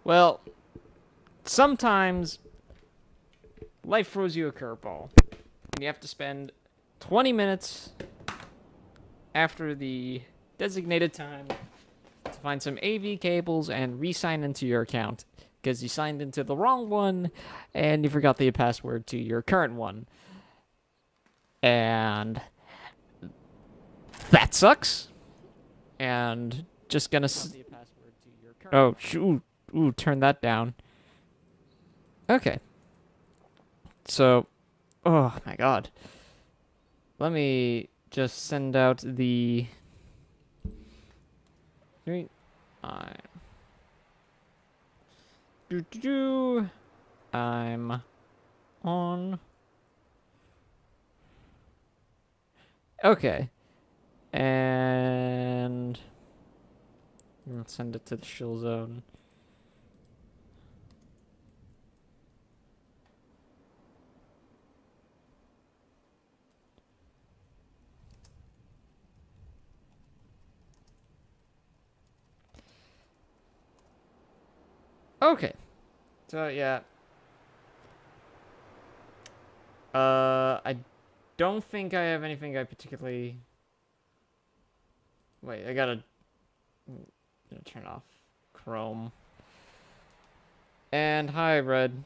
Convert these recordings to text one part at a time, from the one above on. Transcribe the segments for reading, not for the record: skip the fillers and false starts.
Well, sometimes life throws you a curveball. And you have to spend 20 minutes after the designated time to find some AV cables and re-sign into your account because you signed into the wrong one and you forgot the password to your current one. And that sucks. And just gonna oh, ooh, turn that down. Okay. So, oh my god. Let me just send out the. I'm. I'm on. Okay. And. Let's send it to the shill zone. Okay. So, yeah. I don't think I have anything I particularly. Wait, I gotta turn off Chrome. And hi, Red.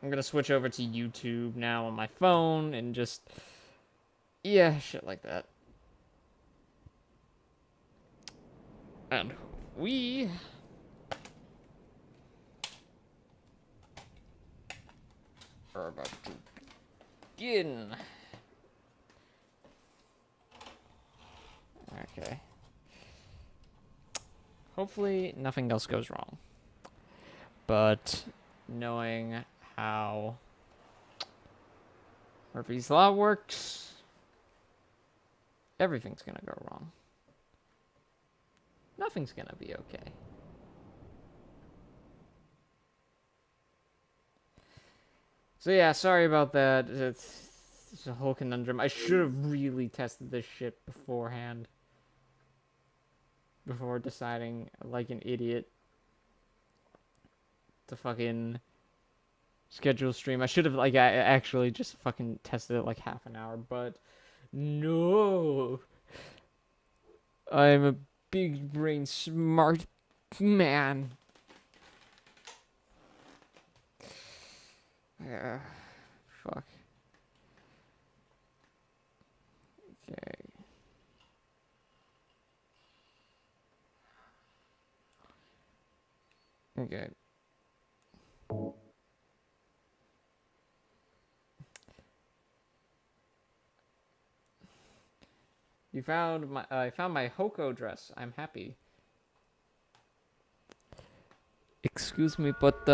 I'm gonna switch over to YouTube now on my phone and just. Yeah, shit like that. And we. Are about to begin. Okay. Hopefully nothing else goes wrong. But knowing how Murphy's Law works, everything's gonna go wrong. Nothing's gonna be okay. So yeah, sorry about that. It's a whole conundrum. I should have really tested this shit beforehand. Before deciding, like an idiot, to fucking schedule stream. I should have, like, I actually just fucking tested it like half an hour, but no. I'm a big brain smart man. Fuck. Okay. Okay. You found my. I found my Hoko dress. I'm happy. Excuse me, but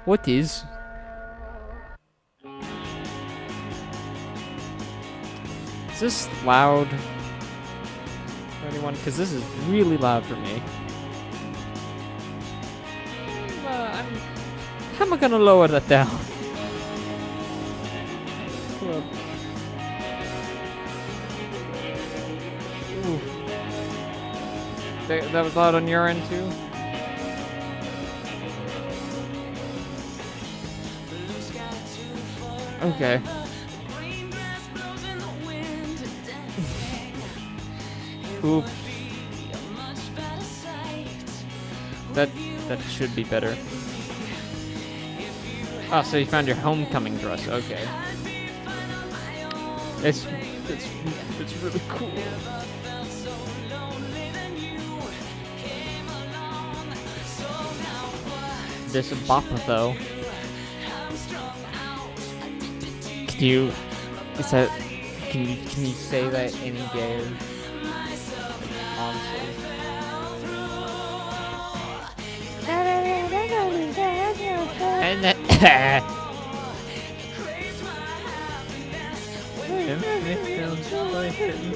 what is? Is this loud for anyone? Because this is really loud for me. How am I gonna lower that down? That was loud on your end too? Okay. Oops. That should be better. Oh, so you found your homecoming dress. Okay. It's really cool. This bopper though. Can you say that in gay? Honestly. And that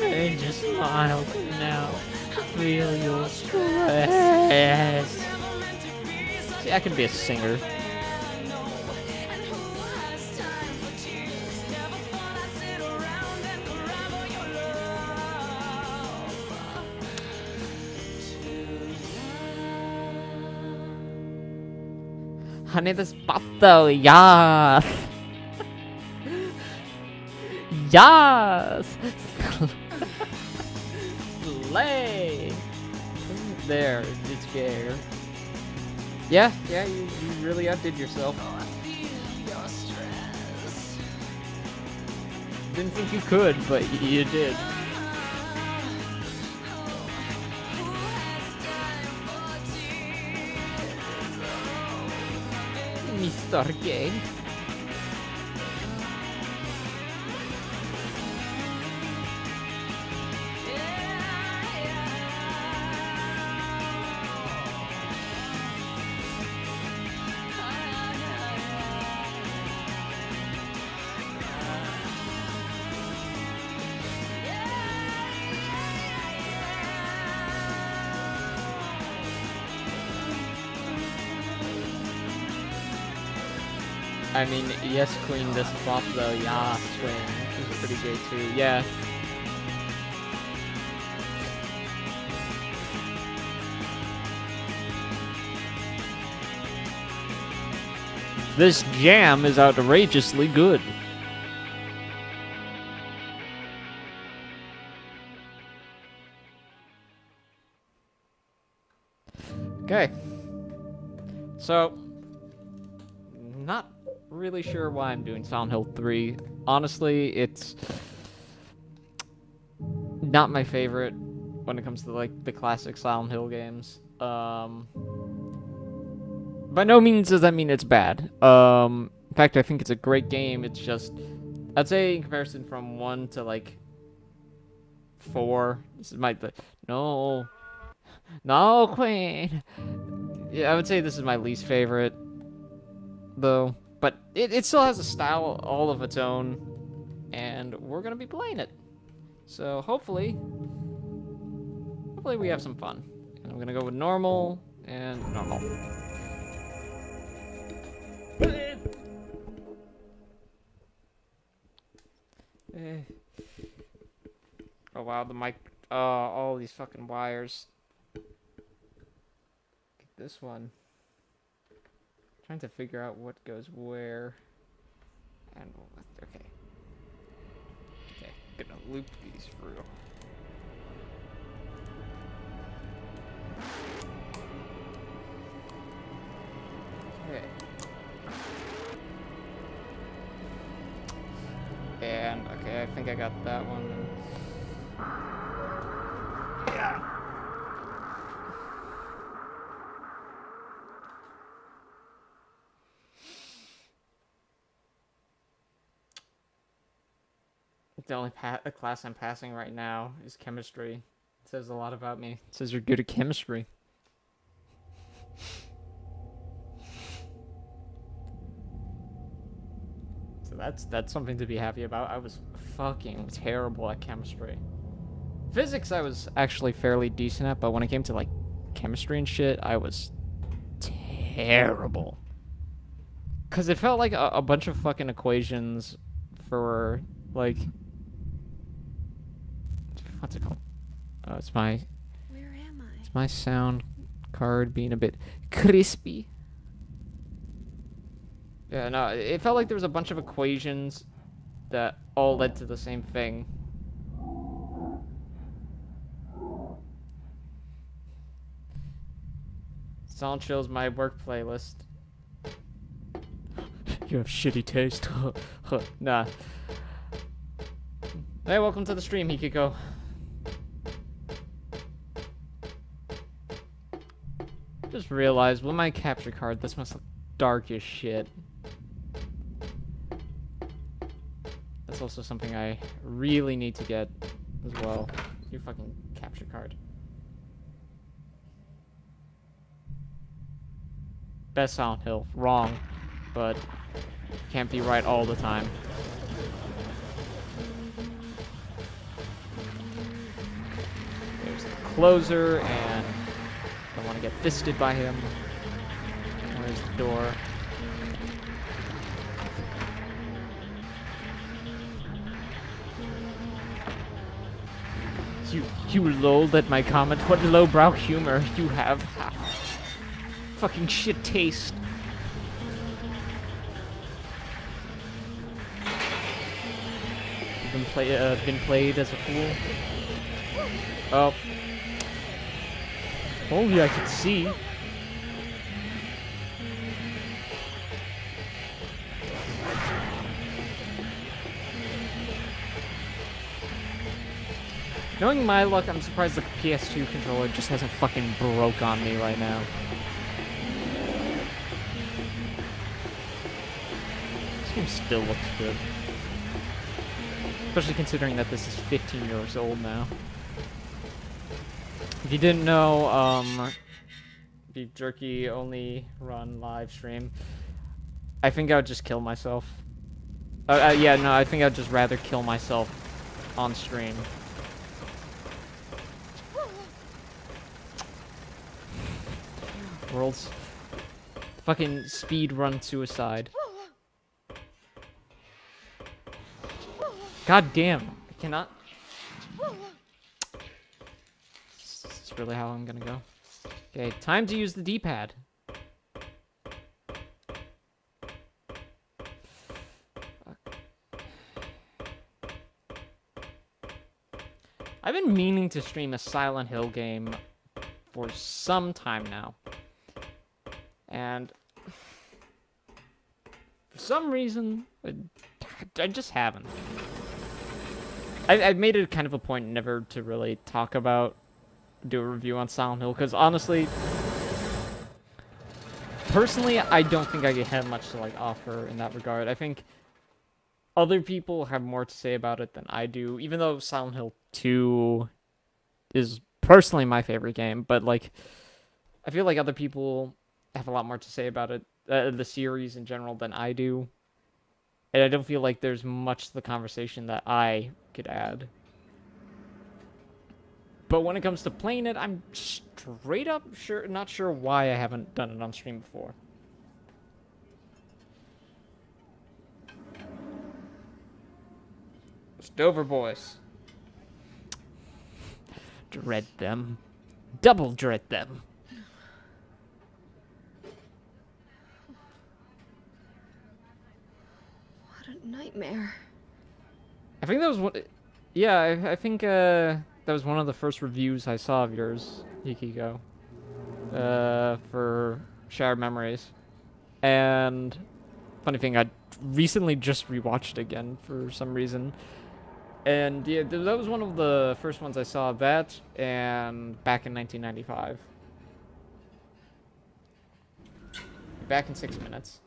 and just smile now. Feel your stress. See, I could be a singer. Honey, this pop though, yes! Yes! Slay! There, it's fair. Yeah, you really outdid yourself. Oh, I feel your stress. Didn't think you could, but you did. Mr. Gay. I mean, yes, Queen, this flop though, yeah, Queen. This is pretty great too, yeah. This jam is outrageously good. Okay. So, not really sure why I'm doing Silent Hill 3. Honestly, it's not my favorite when it comes to like the classic Silent Hill games. By no means does that mean it's bad. In fact, I think it's a great game. It's just, I'd say in comparison from 1 to like 4, this is my no, Queen. Yeah, I would say this is my least favorite, though. But it still has a style all of its own, and we're gonna be playing it. So hopefully we have some fun. And I'm gonna go with normal and normal. Oh wow, the mic, all these fucking wires. Get this one. Trying to figure out what goes where. And okay. Okay, gonna loop these through. Okay. And okay, I think I got that one. Yeah. The only class I'm passing right now is chemistry. It says a lot about me. It says you're good at chemistry. So that's something to be happy about. I was fucking terrible at chemistry. Physics I was actually fairly decent at, but when it came to like chemistry and shit, I was terrible. Cause it felt like a bunch of fucking equations for like, what's it called? Oh, it's my. Where am I? It's my sound card being a bit crispy. Yeah, no, it felt like there was a bunch of equations that all led to the same thing. Silent Hill's my work playlist. You have shitty taste. Nah. Hey, welcome to the stream, Hikiko. Just realized with my capture card, this must look dark as shit. That's also something I really need to get as well. Your fucking capture card. Best Silent Hill. Wrong. But can't be right all the time. There's the closer, and I don't want to get fisted by him. Where's the door? You lolled at my comment. What lowbrow humor you have. Fucking shit taste. been played as a fool. Oh. Only I could see. Knowing my luck, I'm surprised the PS2 controller just hasn't fucking broke on me right now. This game still looks good. Especially considering that this is 15 years old now. If you didn't know, Beef Jerky only run live stream. I think I would just kill myself. Yeah, no, I think I'd just rather kill myself on stream. World's fucking speed run suicide. God damn, I cannot. This is really how I'm gonna go. Okay, time to use the D-pad. I've been meaning to stream a Silent Hill game for some time now. And for some reason, I just haven't. I've made it kind of a point never to really do a review on Silent Hill, because honestly, personally, I don't think I have much to like offer in that regard. I think other people have more to say about it than I do, even though Silent Hill 2 is personally my favorite game, but like, I feel like other people have a lot more to say about it, the series in general, than I do. And I don't feel like there's much to the conversation that I could add. But when it comes to playing it, I'm straight up not sure why I haven't done it on stream before. Stover boys. Dread them. Double dread them. What a nightmare. I think that was what. Yeah, I think that was one of the first reviews I saw of yours, Yukiko. For Shattered Memories. And funny thing, I recently just rewatched again for some reason. And yeah, that was one of the first ones I saw. That and back in 1995. Back in 6 minutes.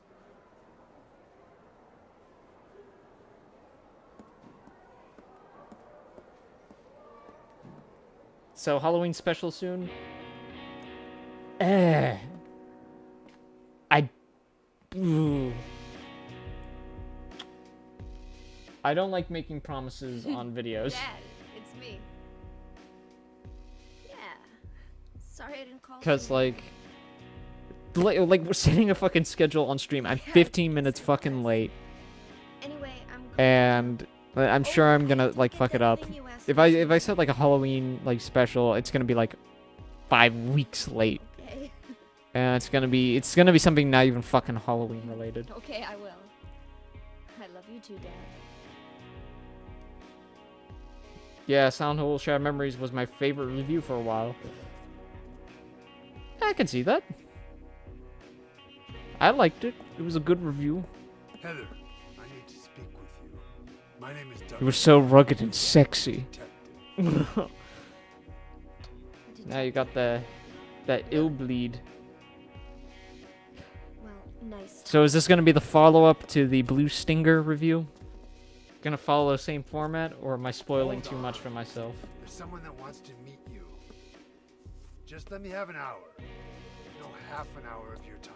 So Halloween special soon. I don't like making promises on videos. Dad, it's me. Yeah. Sorry I didn't call. Cause like we're setting a fucking schedule on stream. I'm 15 minutes fucking late. Anyway, And I'm sure I'm gonna like fuck it up. If I set like a Halloween like special, it's gonna be like 5 weeks late. Okay. And it's gonna be something not even fucking Halloween related. Okay, I will. I love you too, Dad. Yeah, Silent Hill Shattered Memories was my favorite review for a while. I can see that. I liked it. It was a good review. Heather, I need to speak with you. My name is Doug. It was so rugged and sexy. Now you got that ill bleed. Well, nice. So is this gonna be the follow-up to the Blue Stinger review? Gonna follow the same format, or am I spoiling too much for myself? There's someone that wants to meet you. Just let me have an hour. No, half an hour of your time.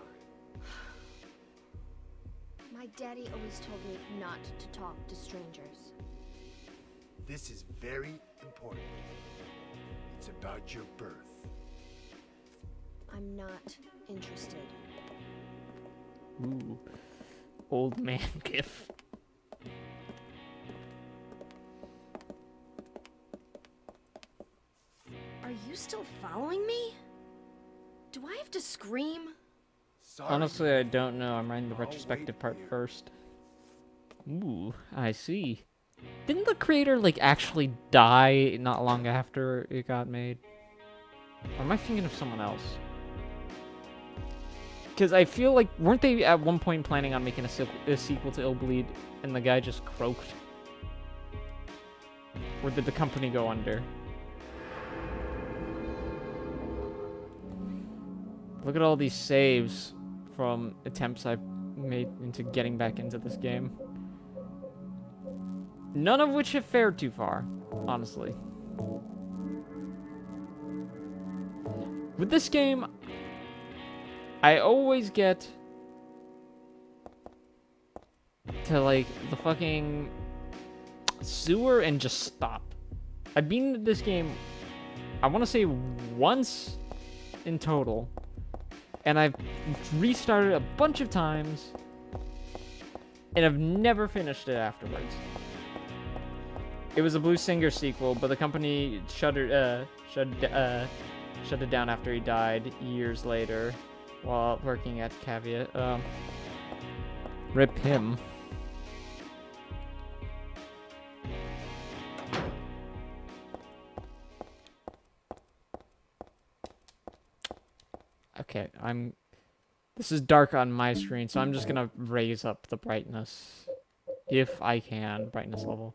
My daddy always told me not to talk to strangers. This is very important. It's about your birth. I'm not interested. Ooh. Old man gif. Are you still following me? Do I have to scream? Sorry. Honestly, I don't know. I'm writing the I'll retrospective wait part here. first. Ooh, I see. Didn't the creator, like, actually die not long after it got made? Or am I thinking of someone else? Because I feel like, weren't they at one point planning on making a sequel to Illbleed, and the guy just croaked? Or did the company go under? Look at all these saves from attempts I've made into getting back into this game. None of which have fared too far, honestly. With this game, I always get to, like, the fucking sewer and just stop. I've been in this game, I want to say once in total, and I've restarted a bunch of times, and I've never finished it afterwards. It was a Blue Singer sequel, but the company shut it down after he died years later while working at Caveat. Rip him. Okay, this is dark on my screen, so I'm just gonna raise up the brightness. If I can, brightness level.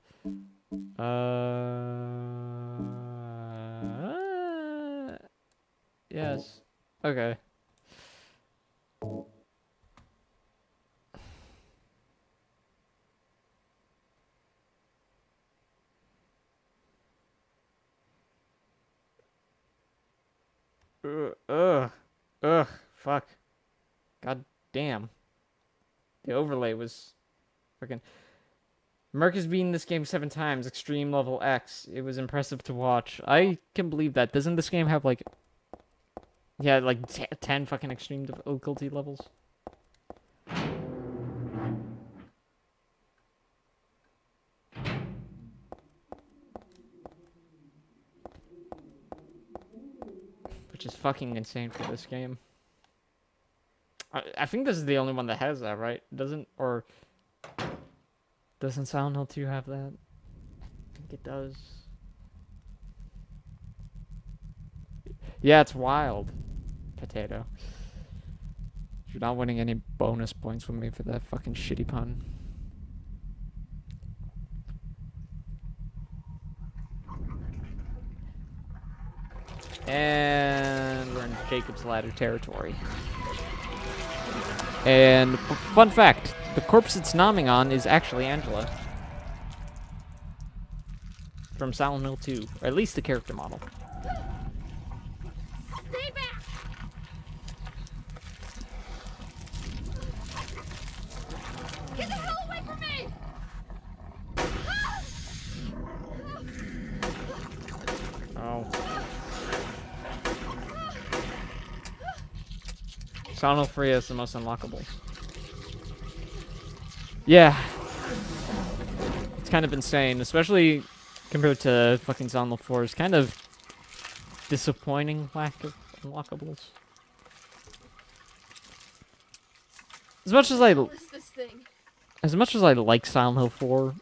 Yes. Okay. Ugh, fuck. God damn. The overlay was freaking. Merc has beaten this game 7 times, extreme level X. It was impressive to watch. I can believe that. Doesn't this game have, like, yeah, like 10 fucking extreme difficulty levels? Which is fucking insane for this game. I think this is the only one that has that, right? Doesn't Silent Hill 2 have that? I think it does. Yeah, it's wild. Potato. You're not winning any bonus points with me for that fucking shitty pun. And we're in Jacob's Ladder territory. And fun fact, the corpse it's nomming on is actually Angela. From Silent Hill 2, or at least the character model. Stay back! Get the hell away from me! Oh. Silent Hill 3 has the most unlockables. Yeah. It's kind of insane, especially compared to fucking Silent Hill 4's kind of disappointing lack of unlockables. As much as What is this thing? as much as I like Silent Hill 4,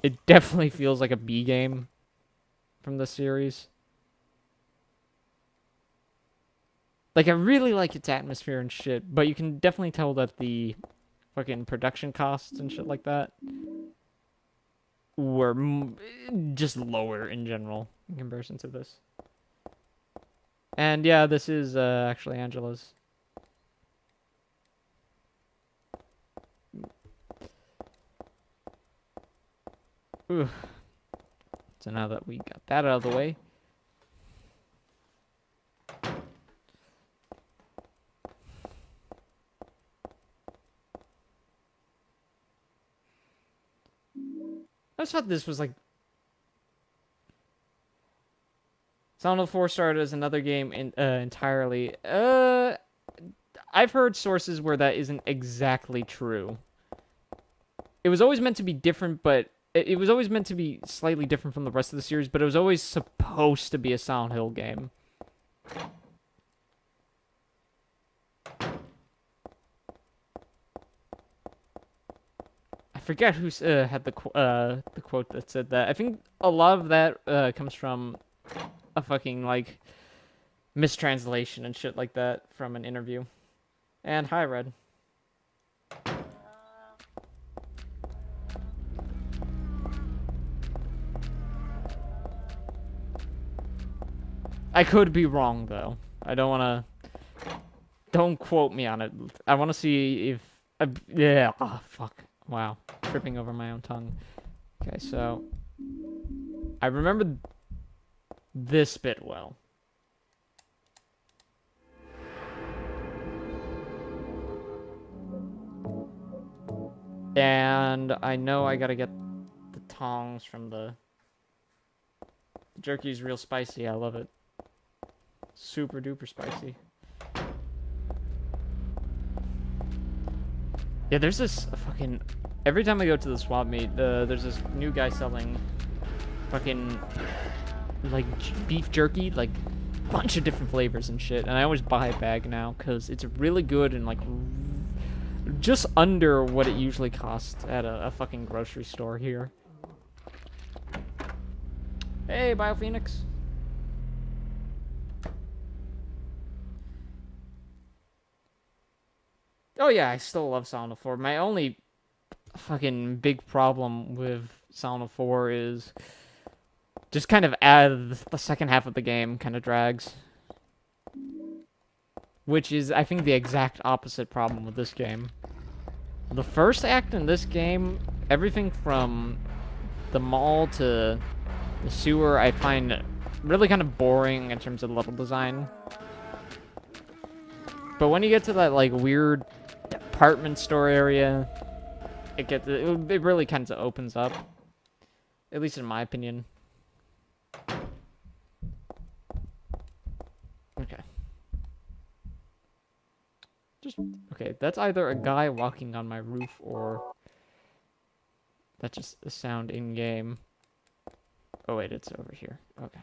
it definitely feels like a B game from the series. Like, I really like its atmosphere and shit, but you can definitely tell that the fucking production costs and shit like that were just lower in general in comparison to this. And yeah, this is actually Angela's. Ooh. So now that we got that out of the way. I just thought this was like Silent Hill 4 started as another game entirely. I've heard sources where that isn't exactly true. It was always meant to be different, but it was always meant to be slightly different from the rest of the series, but it was always supposed to be a Silent Hill game. I forget who had the quote that said that. I think a lot of that comes from a fucking like mistranslation and shit like that from an interview. And hi, Red. I could be wrong though. I don't want to. Don't quote me on it. I want to see if. Yeah. Oh fuck. Wow. Tripping over my own tongue. Okay, so I remember this bit well. And I know I gotta get the tongs from the jerky's real spicy. I love it. Super duper spicy. Yeah, there's this fucking... Every time I go to the swap meet, there's this new guy selling fucking, like, beef jerky, like, a bunch of different flavors and shit. And I always buy a bag now, because it's really good and, like, just under what it usually costs at a fucking grocery store here. Hey, BioPhoenix. Oh yeah, I still love Silent Hill 4. My only fucking big problem with Silent Hill 4 is just kind of the second half of the game kind of drags. Which is, I think, the exact opposite problem with this game. The first act in this game, everything from the mall to the sewer, I find really kind of boring in terms of level design. But when you get to that, like, weird department store area, it really kind of opens up. At least in my opinion. Okay. Okay, that's either a guy walking on my roof or that's just a sound in game. Oh wait, it's over here. Okay.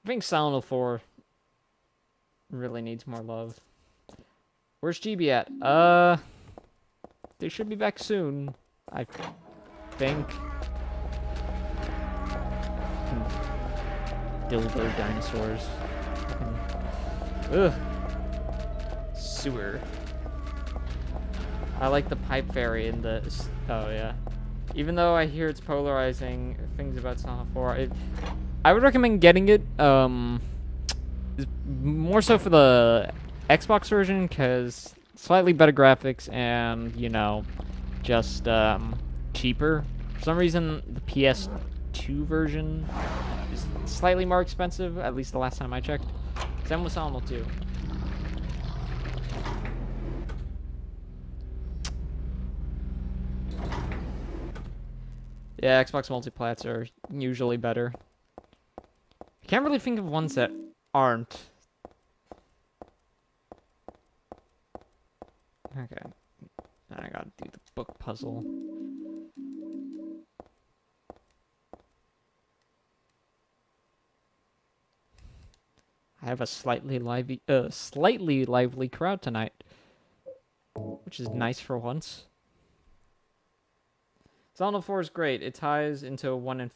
I think Silent Hill 4 really needs more love. Where's GB at? They should be back soon, I think. Dildo dinosaurs. Ugh. Sewer. I like the pipe fairy in this. Oh yeah. Even though I hear it's polarizing things about Silent Hill 4, I would recommend getting it. More so for the Xbox version, because slightly better graphics and, you know, just cheaper. For some reason, the PS2 version is slightly more expensive, at least the last time I checked. Same with Silent Hill 2. Yeah, Xbox multiplats are usually better. I can't really think of ones that aren't. Okay. Now I gotta do the book puzzle. I have a slightly lively crowd tonight, which is nice for once. Silent Hill 4 is great. It ties into 1 and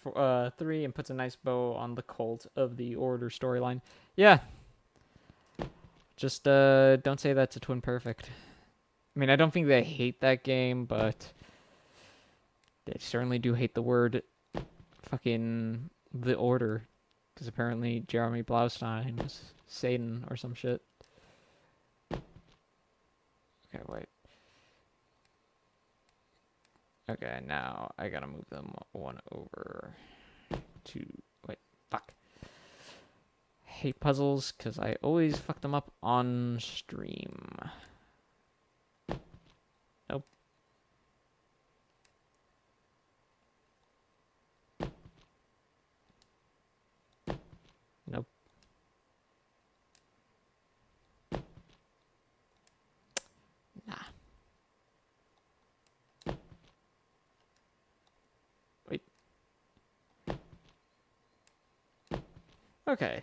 3 and puts a nice bow on the cult of the Order storyline. Yeah. Just don't say that to Twin Perfect. I mean, I don't think they hate that game, but they certainly do hate the word fucking the Order. Because apparently Jeremy Blaustein is Satan or some shit. Okay, wait. Okay, now I gotta move them one over to... Wait, fuck. I hate puzzles, because I always fuck them up on stream. Nope. Nope. Nah. Wait. Okay.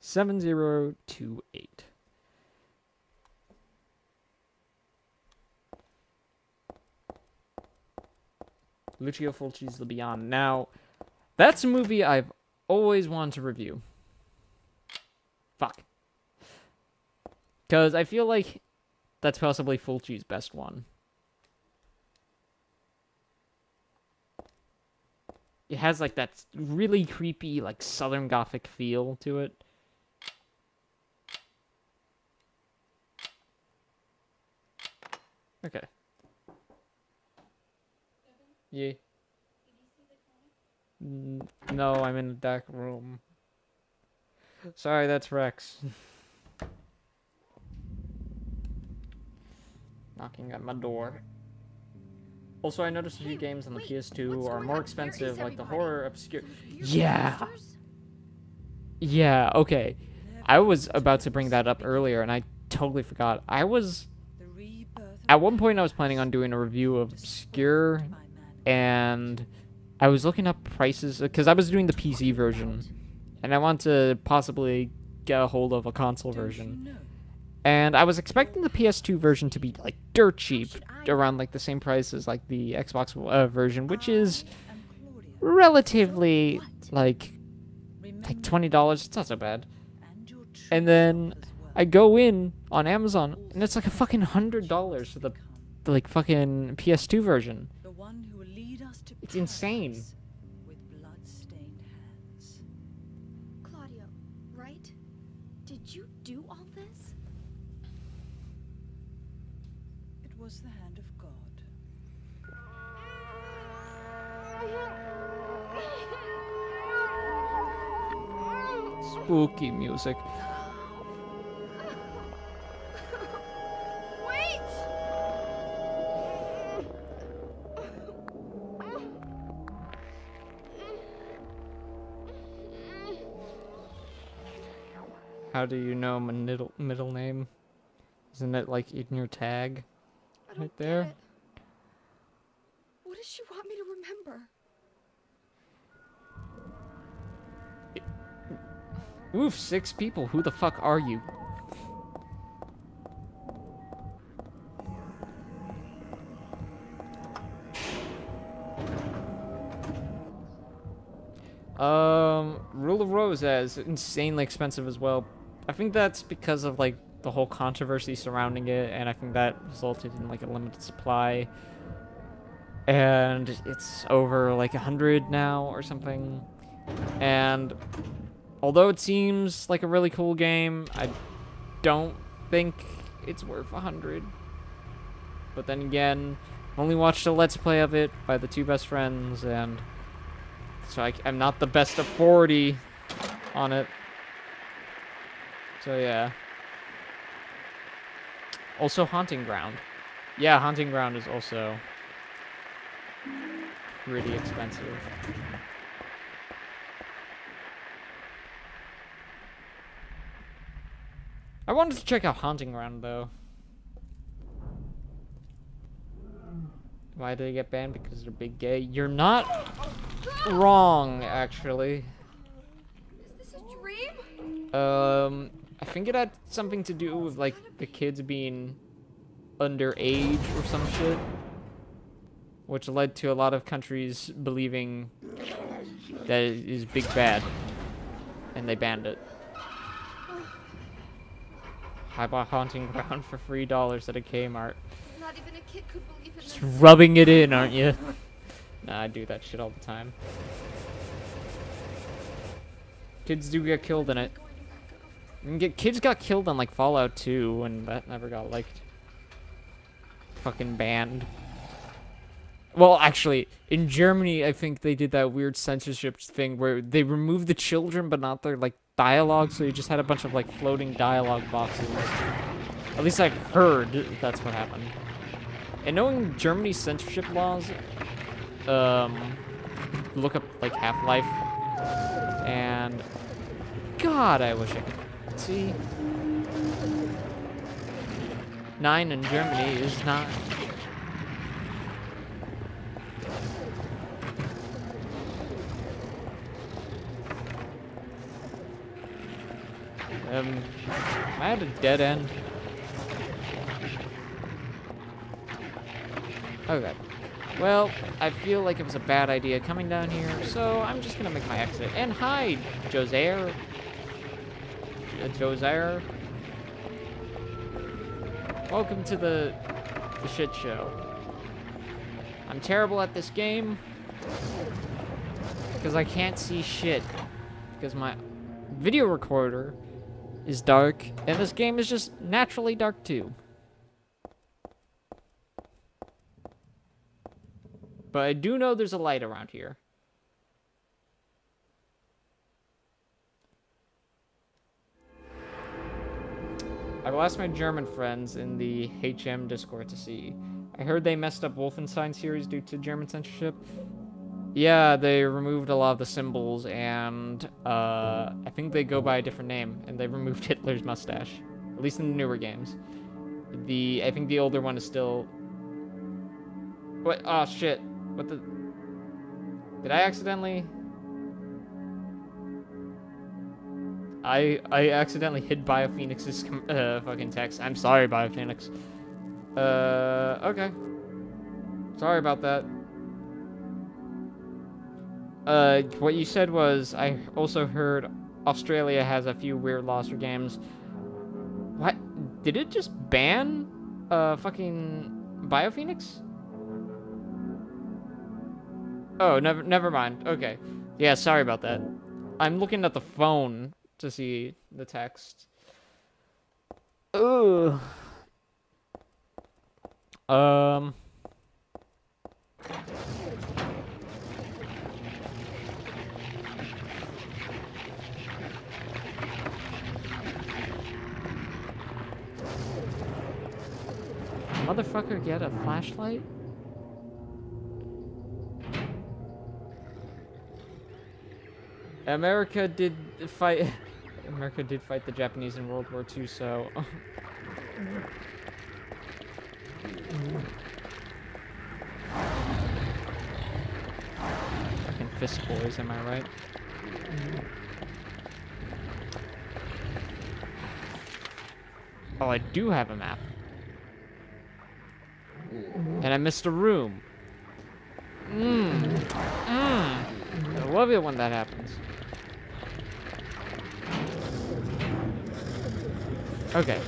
7028. Lucio Fulci's The Beyond. Now, that's a movie I've always wanted to review. Fuck. Because I feel like that's possibly Fulci's best one. It has like that really creepy, like Southern Gothic feel to it. Okay. Yeah. No, I'm in a dark room. Sorry, that's Rex. Knocking at my door. Also, I noticed a few games on the PS2 are more expensive, like the horror obscure. Yeah. Yeah, okay. I was about to bring that up earlier, and I totally forgot. At one point, I was planning on doing a review of Obscure, and I was looking up prices, because I was doing the PC version, and I want to possibly get a hold of a console version. And I was expecting the PS2 version to be, like, dirt cheap, around, like, the same price as, like, the Xbox version, which is relatively, like $20. It's not so bad. And then I go in on Amazon, and it's like a fucking $100 for the like fucking PS2 version. It's insane. Claudio, right? Did you do all this? It was the hand of God. Spooky music. Wait! How do you know my middle name? Isn't it like in your tag? I don't Right get there? it. What does she want me to remember? Oof, 6 people. Who the fuck are you? Rule of Rose is insanely expensive as well. I think that's because of like the whole controversy surrounding it, and I think that resulted in like a limited supply. And it's over like 100 now or something. And although it seems like a really cool game, I don't think it's worth 100. But then again, I've only watched a Let's Play of it by the two best friends, and so I'm not the best of 40 on it. So yeah. Also Haunting Ground. Yeah, Haunting Ground is also pretty expensive. I wanted to check out Haunting Ground, though. Why did they get banned? Because they're big gay? You're not wrong, actually. Is this a dream? I think it had something to do with, like, the kids being underage or some shit. Which led to a lot of countries believing that it is big bad. And they banned it. I bought Haunting Ground for $3 at a Kmart. Not even a kid could believe in Just this. rubbing it in, aren't you? Nah, I do that shit all the time. Kids do get killed in it. Kids got killed on like Fallout 2, and that never got liked. Fucking banned. Well, actually, in Germany, I think they did that weird censorship thing where they removed the children, but not their like dialogue, so you just had a bunch of like floating dialogue boxes. At least I've heard that's what happened. And knowing Germany's censorship laws, look up like Half-Life, and God, I wish I could see. 9 in Germany is not. Am I at a dead end? Okay. Well, I feel like it was a bad idea coming down here, so I'm just gonna make my exit. And hi, Josair. Josair. Welcome to the shit show. I'm terrible at this game because I can't see shit because my video recorder is dark and this game is just naturally dark too. But I do know there's a light around here. I will ask my German friends in the HM Discord to see. I heard they messed up Wolfenstein series due to German censorship. Yeah, they removed a lot of the symbols, and I think they go by a different name, and they removed Hitler's mustache. At least in the newer games. I think the older one is still... What? Oh, shit. What the... Did I accidentally... I accidentally hid BioPhoenix's fucking text. I'm sorry, BioPhoenix. Okay. Sorry about that. What you said was, I also heard Australia has a few weird laws for games. What? Did it just ban, fucking BioPhoenix? Oh, never mind. Okay. Yeah, sorry about that. I'm looking at the phone to see the text. Ugh. Motherfucker get a flashlight? America did fight the Japanese in World War II, so... Fucking fist boys, am I right? Oh, I do have a map. And I missed a room. I love it when that happens. Okay.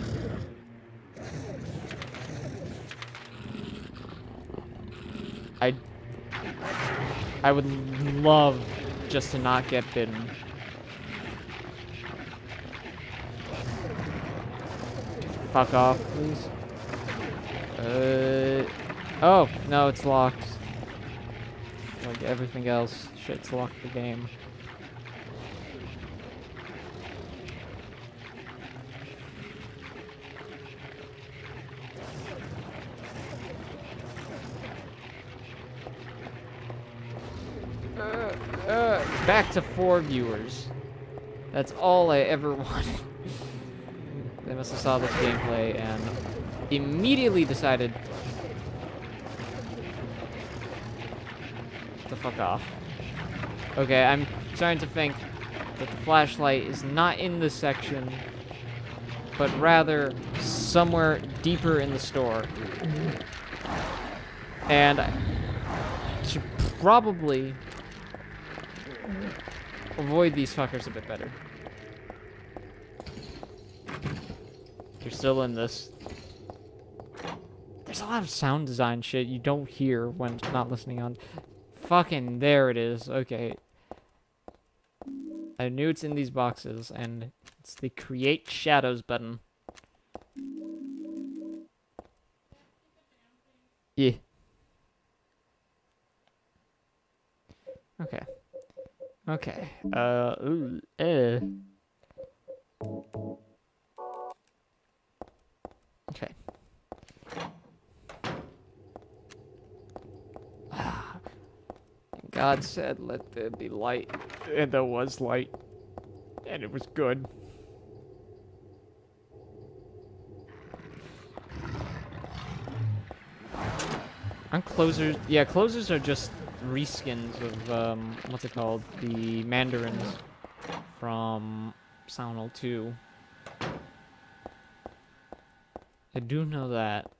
I would love just to not get bitten. Fuck off, please. Oh, no, it's locked. Like everything else, shit's locked the game. Back to 4 viewers. That's all I ever wanted. They must have saw this gameplay and immediately decided to fuck off. Okay, I'm starting to think that the flashlight is not in this section, but rather somewhere deeper in the store. And I should probably avoid these fuckers a bit better. You're still in this. There's a lot of sound design shit you don't hear when not listening on. Fucking there it is. Okay. I knew it's in these boxes, and it's the Create Shadows button. Yeah. Okay. Okay. Okay. God said, let there be light. And there was light. And it was good. Aren't closers... Yeah, closers are just reskins of, what's it called? The Mandarins from Silent Hill 2. I do know that.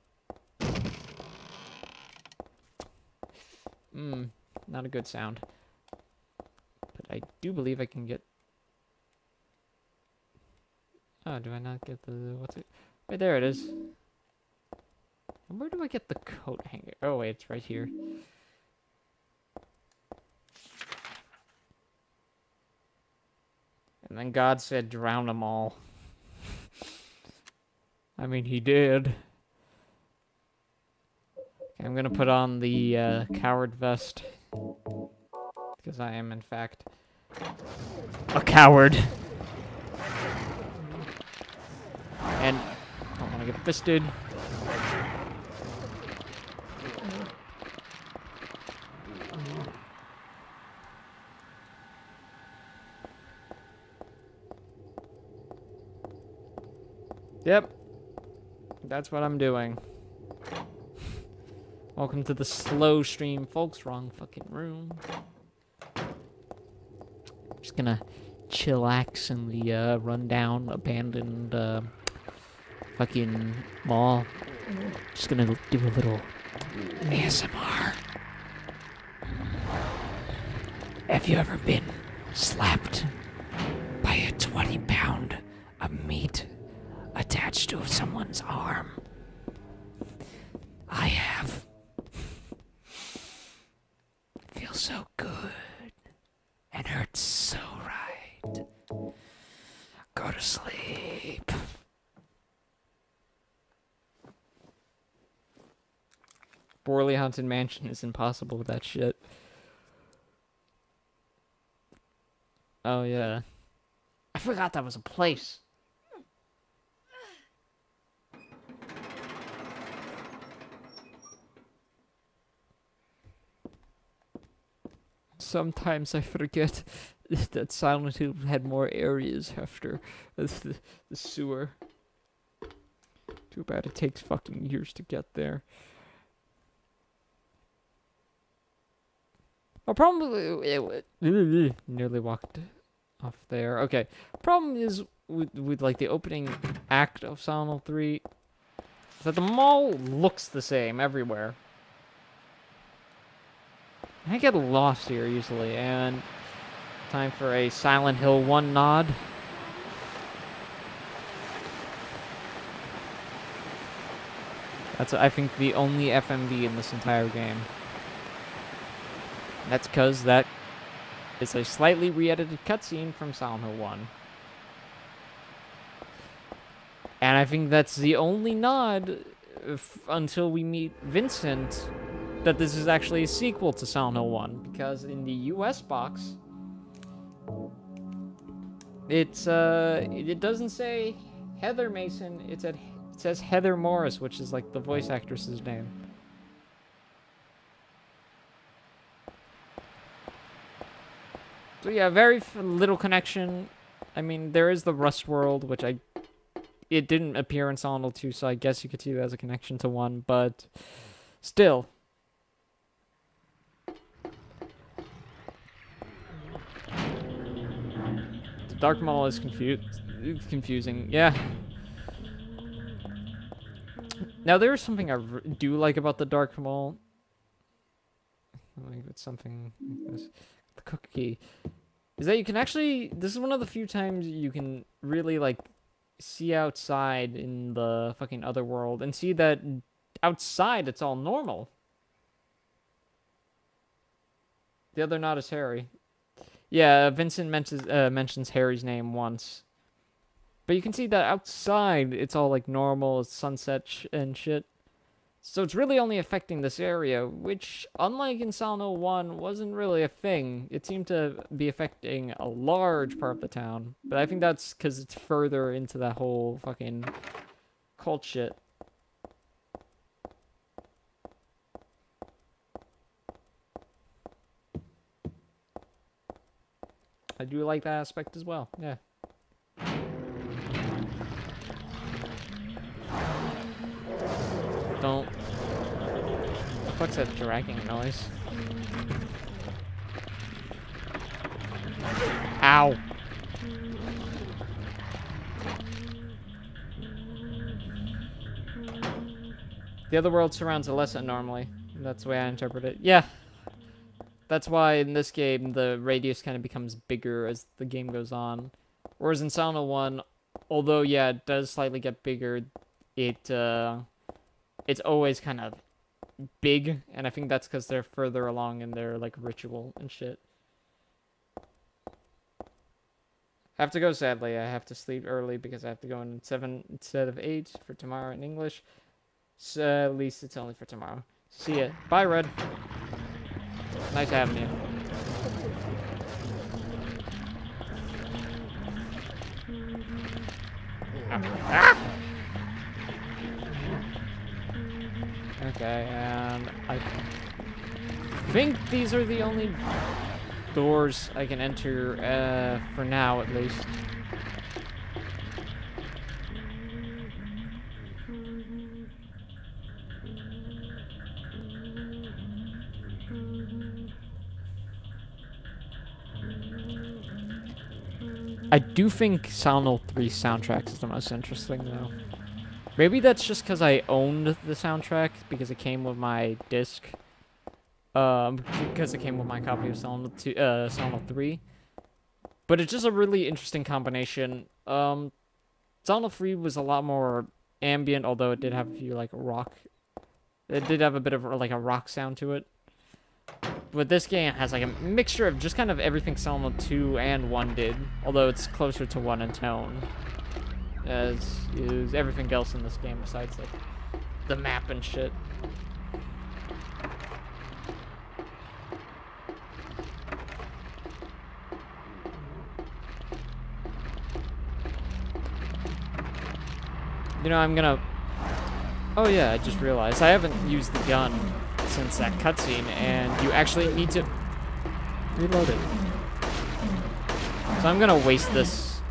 Not a good sound. But I do believe I can get... Oh, do I not get the... What's it? Right there it is. And where do I get the coat hanger? Oh, wait, it's right here. And then God said, drown them all. I mean, he did. Okay, I'm gonna put on the coward vest. Because I am, in fact, a coward. And I don't want to get fisted. Yep. That's what I'm doing. Welcome to the slow stream, folks. Wrong fucking room. Just gonna chillax in the rundown, abandoned fucking mall. Just gonna do a little ASMR. Have you ever been slapped by a 20-pound of meat attached to someone's arm? I have. Feels so good and hurts so right. Go to sleep. Borley Haunted Mansion is impossible with that shit. Oh yeah. I forgot that was a place. Sometimes I forget that Silent Hill had more areas after the sewer. Too bad it takes fucking years to get there. A problem nearly walked off there. Okay. Problem is with like the opening act of Silent Hill 3 is that the mall looks the same everywhere. I get lost here easily, and time for a Silent Hill 1 nod. That's, I think, the only FMV in this entire game. That's because that is a slightly re-edited cutscene from Silent Hill 1. And I think that's the only nod until we meet Vincent that this is actually a sequel to Silent Hill 1, because in the US box, it's it doesn't say Heather Mason, it says Heather Morris, which is like the voice actress's name. So yeah, very little connection. I mean, there is the Rust world, which it didn't appear in Silent Hill 2, so I guess you could see that as a connection to 1, but still. Dark Mall is confusing. Yeah. Now, there is something I do like about the Dark Mall. Like, it's something like this. The cookie. Is that you can actually... This is one of the few times you can really, like, see outside in the fucking other world and see that outside it's all normal. The other nod is Harry. Yeah, Vincent mentions Harry's name once. But you can see that outside, it's all, like, normal, it's sunset and shit. So it's really only affecting this area, which, unlike in Silent Hill 1, wasn't really a thing. It seemed to be affecting a large part of the town. But I think that's because it's further into that whole fucking cult shit. I do like that aspect as well, yeah. Don't... What the fuck's that dragging noise? Ow! The other world surrounds Alessa normally. That's the way I interpret it. Yeah. That's why in this game the radius kind of becomes bigger as the game goes on. Whereas in Silent Hill 1, although yeah, it does slightly get bigger, it's always kind of big, and I think that's because they're further along in their like ritual and shit. I have to go, sadly. I have to sleep early because I have to go in 7 instead of 8 for tomorrow in English. So at least it's only for tomorrow. See ya. Bye, Red. Nice having you. Ah! Okay, and I think these are the only doors I can enter, for now at least. I do think Silent Hill 3 soundtrack is the most interesting, though. Maybe that's just because I owned the soundtrack, because it came with my disc. Because it came with my copy of Silent Hill 3. But it's just a really interesting combination. Silent Hill 3 was a lot more ambient, although it did have a few, like, rock... It did have a bit of, like, a rock sound to it. But this game has like a mixture of just kind of everything Silent Hill 2 and 1 did, although it's closer to 1 in tone, as is everything else in this game besides like the map and shit. You know, I'm gonna... Oh yeah, I just realized I haven't used the gun since that cutscene, and you actually need to reload it. So I'm gonna waste this.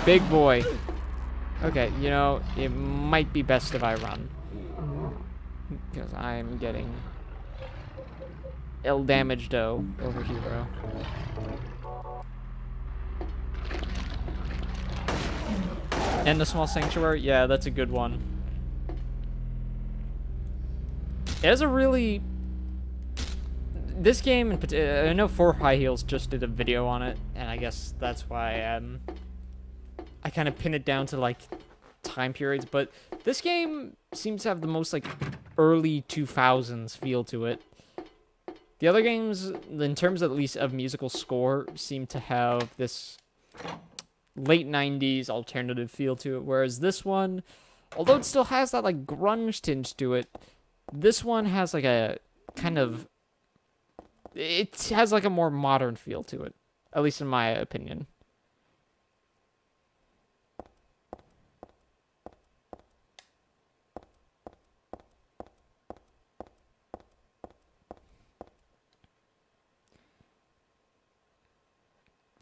Big boy. Okay, you know, it might be best if I run. Because I'm getting ill-damaged-o over here. And the small sanctuary? Yeah, that's a good one. It has a really... This game, in particular, I know 4 High Heels just did a video on it, and I guess that's why I kind of pin it down to, like, time periods, but this game seems to have the most, like, early 2000s feel to it. The other games, in terms at least of musical score, seem to have this late 90s alternative feel to it, whereas this one, although it still has that, like, grunge tinge to it, this one has, like, a kind of... It has, like, a more modern feel to it. At least in my opinion.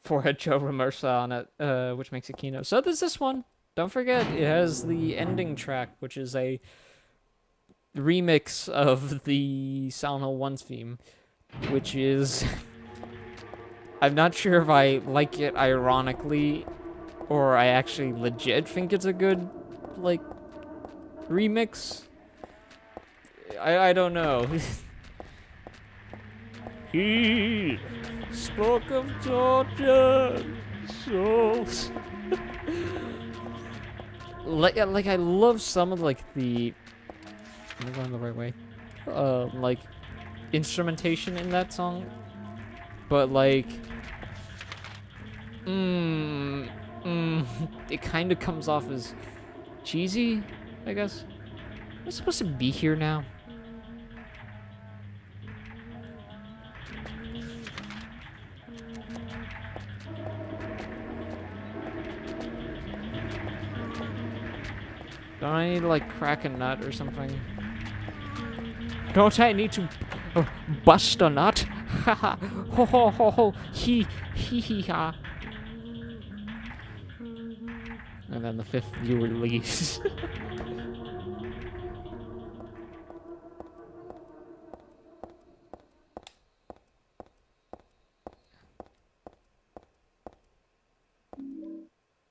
Forehead Joe Ramersa on it, which makes it Kino. So there's this one. Don't forget, it has the ending track, which is a remix of the Silent Hill 1's theme, which is... I'm not sure if I like it ironically, or I actually legit think it's a good, like, remix. I don't know. He spoke of torture souls. like I love some of like the... Am I going the right way? Like instrumentation in that song, but like, it kind of comes off as cheesy, I guess. Am I supposed to be here now? Don't I need to, like, crack a nut or something? Don't I need to bust a nut? Ha ha! Ho ho ho ho! He ha! And then the 5th viewer leaves.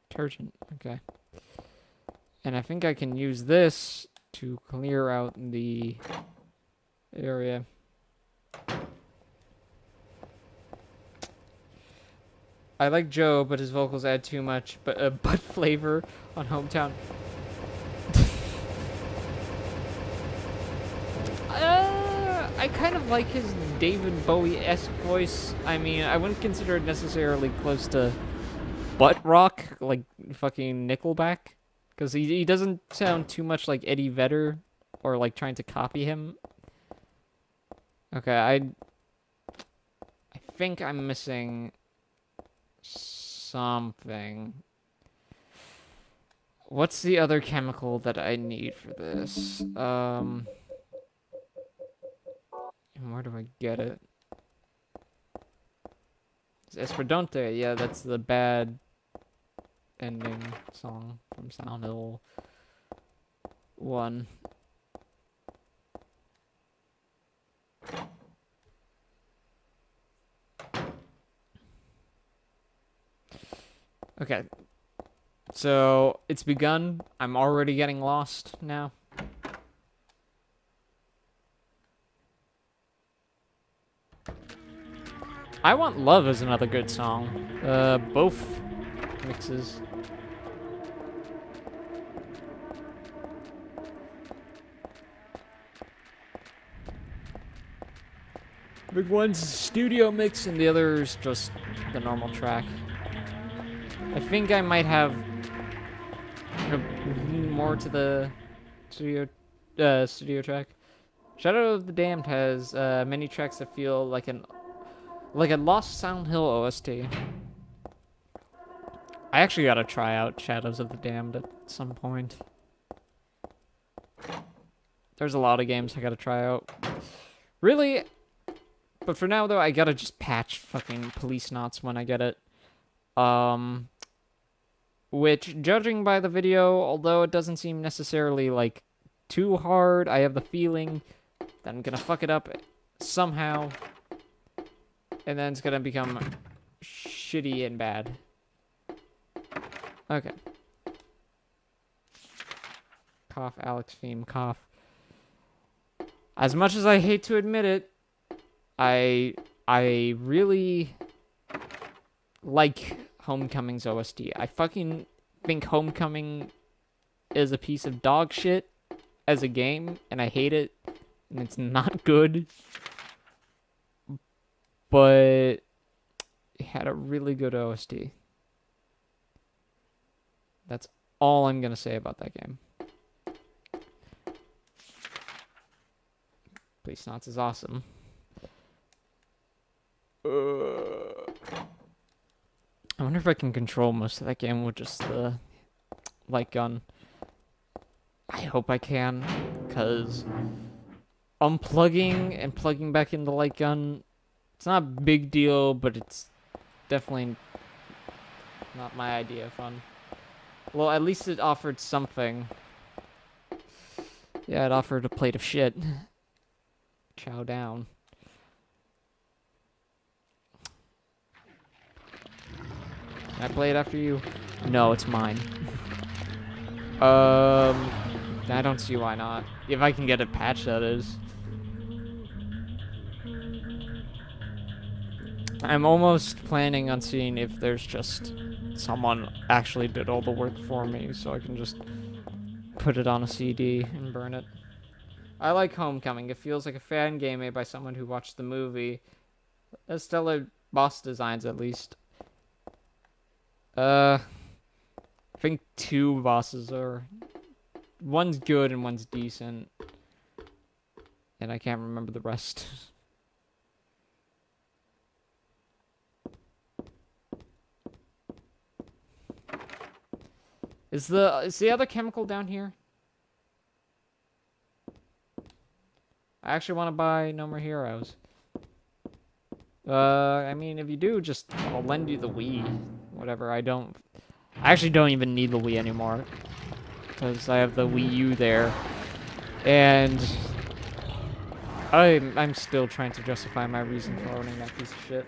Detergent, okay. And I think I can use this to clear out the area. I like Joe, but his vocals add too much butt flavor on Hometown. I kind of like his David Bowie-esque voice. I mean, I wouldn't consider it necessarily close to butt rock, like fucking Nickelback. Because he doesn't sound too much like Eddie Vedder, or like trying to copy him. Okay, I think I'm missing something. What's the other chemical that I need for this? And where do I get it? It's Esperdonte. Yeah, that's the bad ending song from Silent Hill 1. Okay. So, it's begun. I'm already getting lost now. I Want Love is another good song. Both mixes. Big one's studio mix and the other's just the normal track. I think I might have more to the studio track. Shadow of the Damned has many tracks that feel like a lost Silent Hill OST. I actually gotta try out Shadows of the Damned at some point. There's a lot of games I gotta try out. Really? But for now, though, I gotta just patch fucking Policenauts when I get it. Which, judging by the video, although it doesn't seem necessarily, like, too hard, I have the feeling that I'm gonna fuck it up somehow. And then it's gonna become shitty and bad. Okay. Cough, Alex theme, cough. As much as I hate to admit it, I really like Homecoming's OST. I fucking think Homecoming is a piece of dog shit as a game, and I hate it, and it's not good. But it had a really good OST. That's all I'm gonna say about that game. Policenauts is awesome. I wonder if I can control most of that game with just the light gun. I hope I can, because unplugging and plugging back in the light gun, it's not a big deal, but it's definitely not my idea of fun. Well, at least it offered something. Yeah, it offered a plate of shit. Chow down. Can I play it after you? No, it's mine. I don't see why not. If I can get it patched, that is. I'm almost planning on seeing if there's just someone actually did all the work for me, so I can just put it on a CD and burn it. I like Homecoming. It feels like a fan game made by someone who watched the movie. Has stellar boss designs, at least. I think 2 bosses are... One's good and one's decent. And I can't remember the rest. Is the other chemical down here? I actually want to buy No More Heroes. I mean, if you do, just I'll lend you the Wii. Whatever, I actually don't even need the Wii anymore. Because I have the Wii U there. And I'm still trying to justify my reason for owning that piece of shit.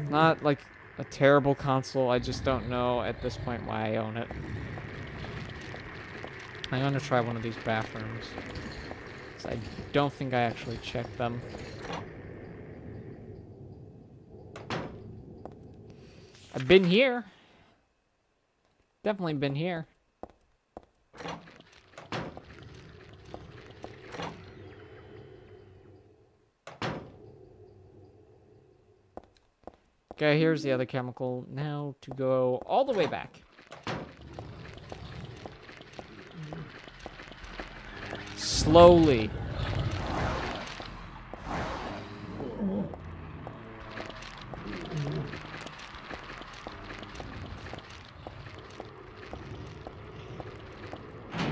Not like a terrible console, I just don't know at this point why I own it. I'm gonna try one of these bathrooms. 'Cause I don't think I actually checked them. I've been here. Definitely been here. Okay, here's the other chemical. Now to go all the way back. Slowly.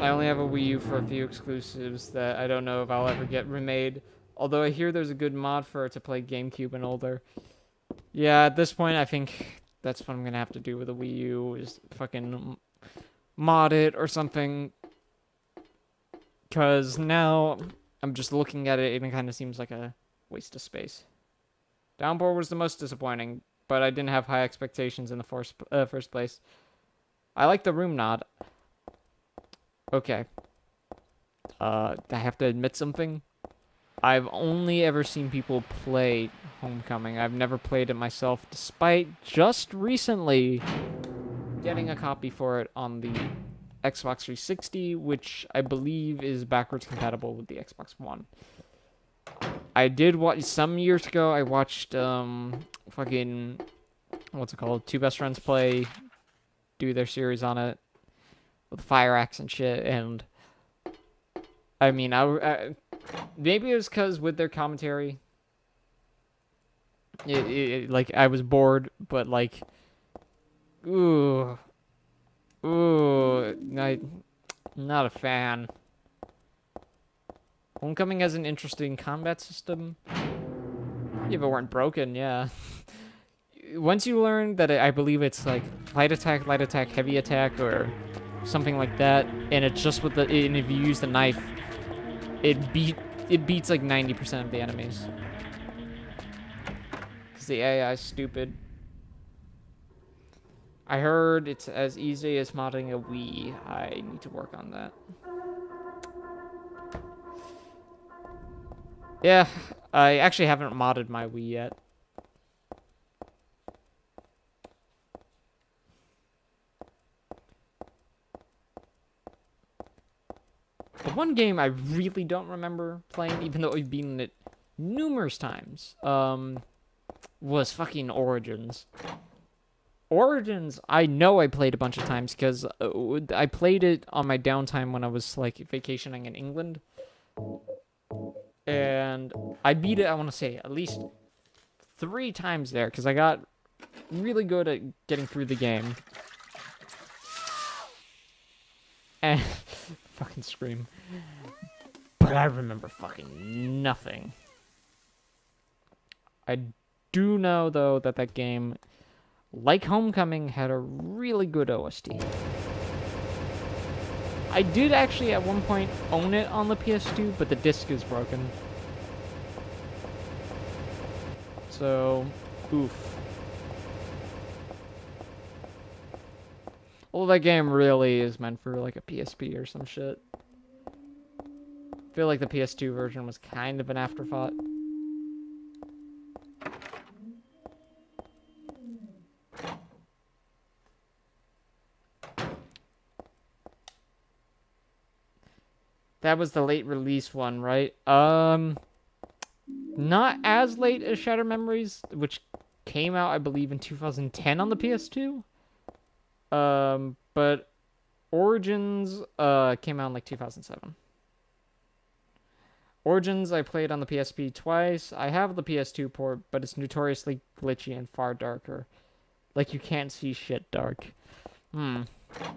I only have a Wii U for a few exclusives that I don't know if I'll ever get remade. Although I hear there's a good mod for it to play GameCube and older. Yeah, at this point, I think that's what I'm gonna have to do with a Wii U, is fucking mod it or something. Because now I'm just looking at it and it kind of seems like a waste of space. Downpour was the most disappointing, but I didn't have high expectations in the first place. I like the room nod. Okay. I have to admit something. I've only ever seen people play Homecoming. I've never played it myself, despite just recently getting a copy for it on the Xbox 360, which I believe is backwards compatible with the Xbox One. I did watch, some years ago, I watched, fucking, what's it called? Two Best Friends do their series on it with Fire Axe and shit, and I mean, maybe it was because with their commentary, like, I was bored, but, like, not a fan. Homecoming has an interesting combat system. If it weren't broken, yeah. Once you learn that I believe it's like light attack, heavy attack, or something like that, and it's just with and if you use the knife, it beats like 90% of the enemies. Because the AI is stupid. I heard it's as easy as modding a Wii. I need to work on that. Yeah, I actually haven't modded my Wii yet. The one game I really don't remember playing, even though I've beaten it numerous times, was fucking Origins. Origins, I know I played a bunch of times because I played it on my downtime when I was like vacationing in England. And I beat it, I want to say, at least 3 times there because I got really good at getting through the game. And fucking scream. But I remember fucking nothing. I do know, though, that game, like Homecoming, had a really good OST. I did actually at one point own it on the PS2, but the disc is broken. So, oof. Well, that game really is meant for like a PSP or some shit. I feel like the PS2 version was kind of an afterthought. That was the late release one, right? Not as late as Shattered Memories, which came out, I believe, in 2010 on the PS2. But Origins, came out in like 2007. Origins, I played on the PSP twice. I have the PS2 port, but it's notoriously glitchy and far darker. Like, you can't see shit dark.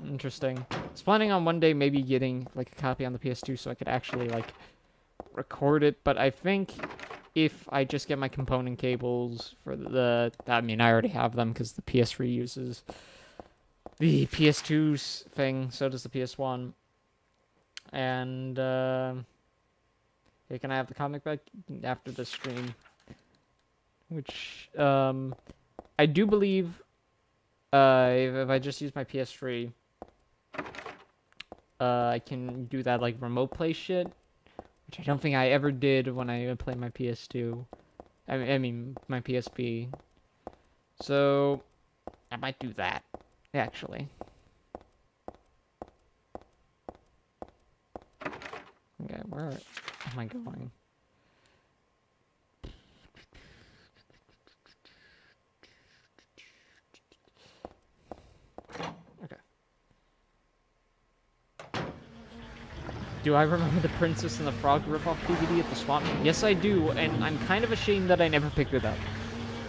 Interesting. I was planning on one day maybe getting like a copy on the PS2 so I could actually like record it, but I think if I just get my component cables for I mean, I already have them because the PS3 uses the PS2's thing, so does the PS1. And hey, can I have the comic back after the stream? Which I do believe if I just use my PS3, I can do that like remote play shit, which I don't think I ever did when I played my PS2. I mean my PSP. So I might do that, actually. Okay, where am I going? Okay. Do I remember the Princess and the Frog ripoff DVD at the swap meet? Yes, I do, and I'm kind of ashamed that I never picked it up.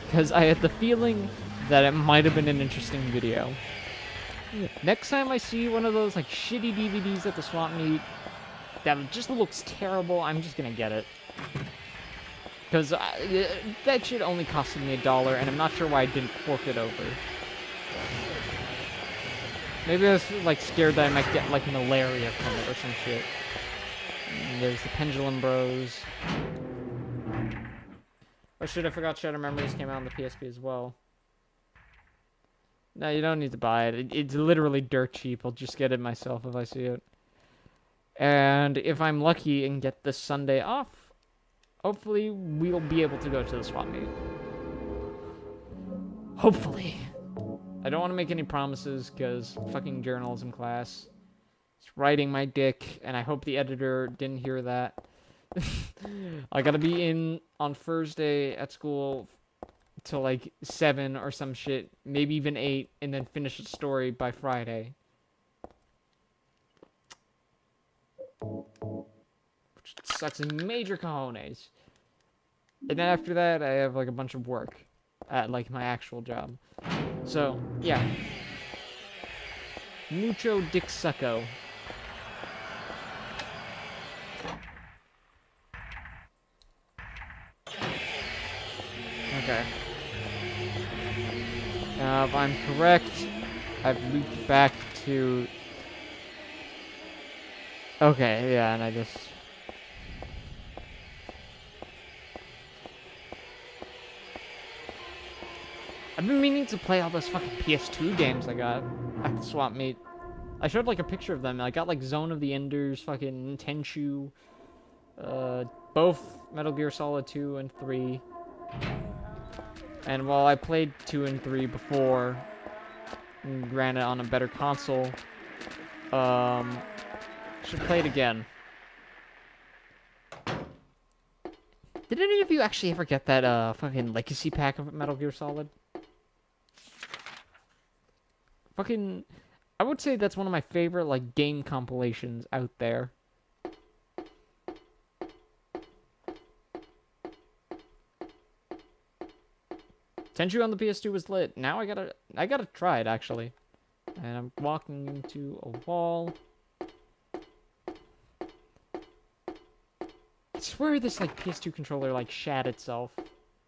Because I had the feeling that it might have been an interesting video. Next time I see one of those like shitty DVDs at the swap meet that just looks terrible, I'm just gonna get it. Because that shit only costed me $1, and I'm not sure why I didn't fork it over. Maybe I was like scared that I might get like malaria from it or some shit. And there's the Pendulum Bros. Oh shit, I forgot Shattered Memories came out on the PSP as well. No, you don't need to buy it. It's literally dirt cheap. I'll just get it myself if I see it. And if I'm lucky and get this Sunday off, hopefully we'll be able to go to the swap meet. Hopefully. I don't want to make any promises because fucking journalism class. It's writing my dick, and I hope the editor didn't hear that. I gotta be in on Thursday at school till like 7 or some shit, maybe even 8, and then finish the story by Friday. Which sucks in major cojones. And then after that, I have like a bunch of work at like my actual job. So, yeah. Mucho Dick Sucko. Okay. If I'm correct, I've looped back to... Okay, yeah, and I just... I've been meaning to play all those fucking PS2 games I got at the swap meet. I showed like a picture of them. I got like Zone of the Enders, fucking Tenchu, both Metal Gear Solid 2 and 3. And while I played 2 and 3 before, granted on a better console, should play it again. Did any of you actually ever get that fucking Legacy pack of Metal Gear Solid? Fucking, I would say that's one of my favorite like game compilations out there. Tenchu on the PS2 was lit. Now I gotta try it actually. And I'm walking into a wall. I swear this like PS2 controller like shat itself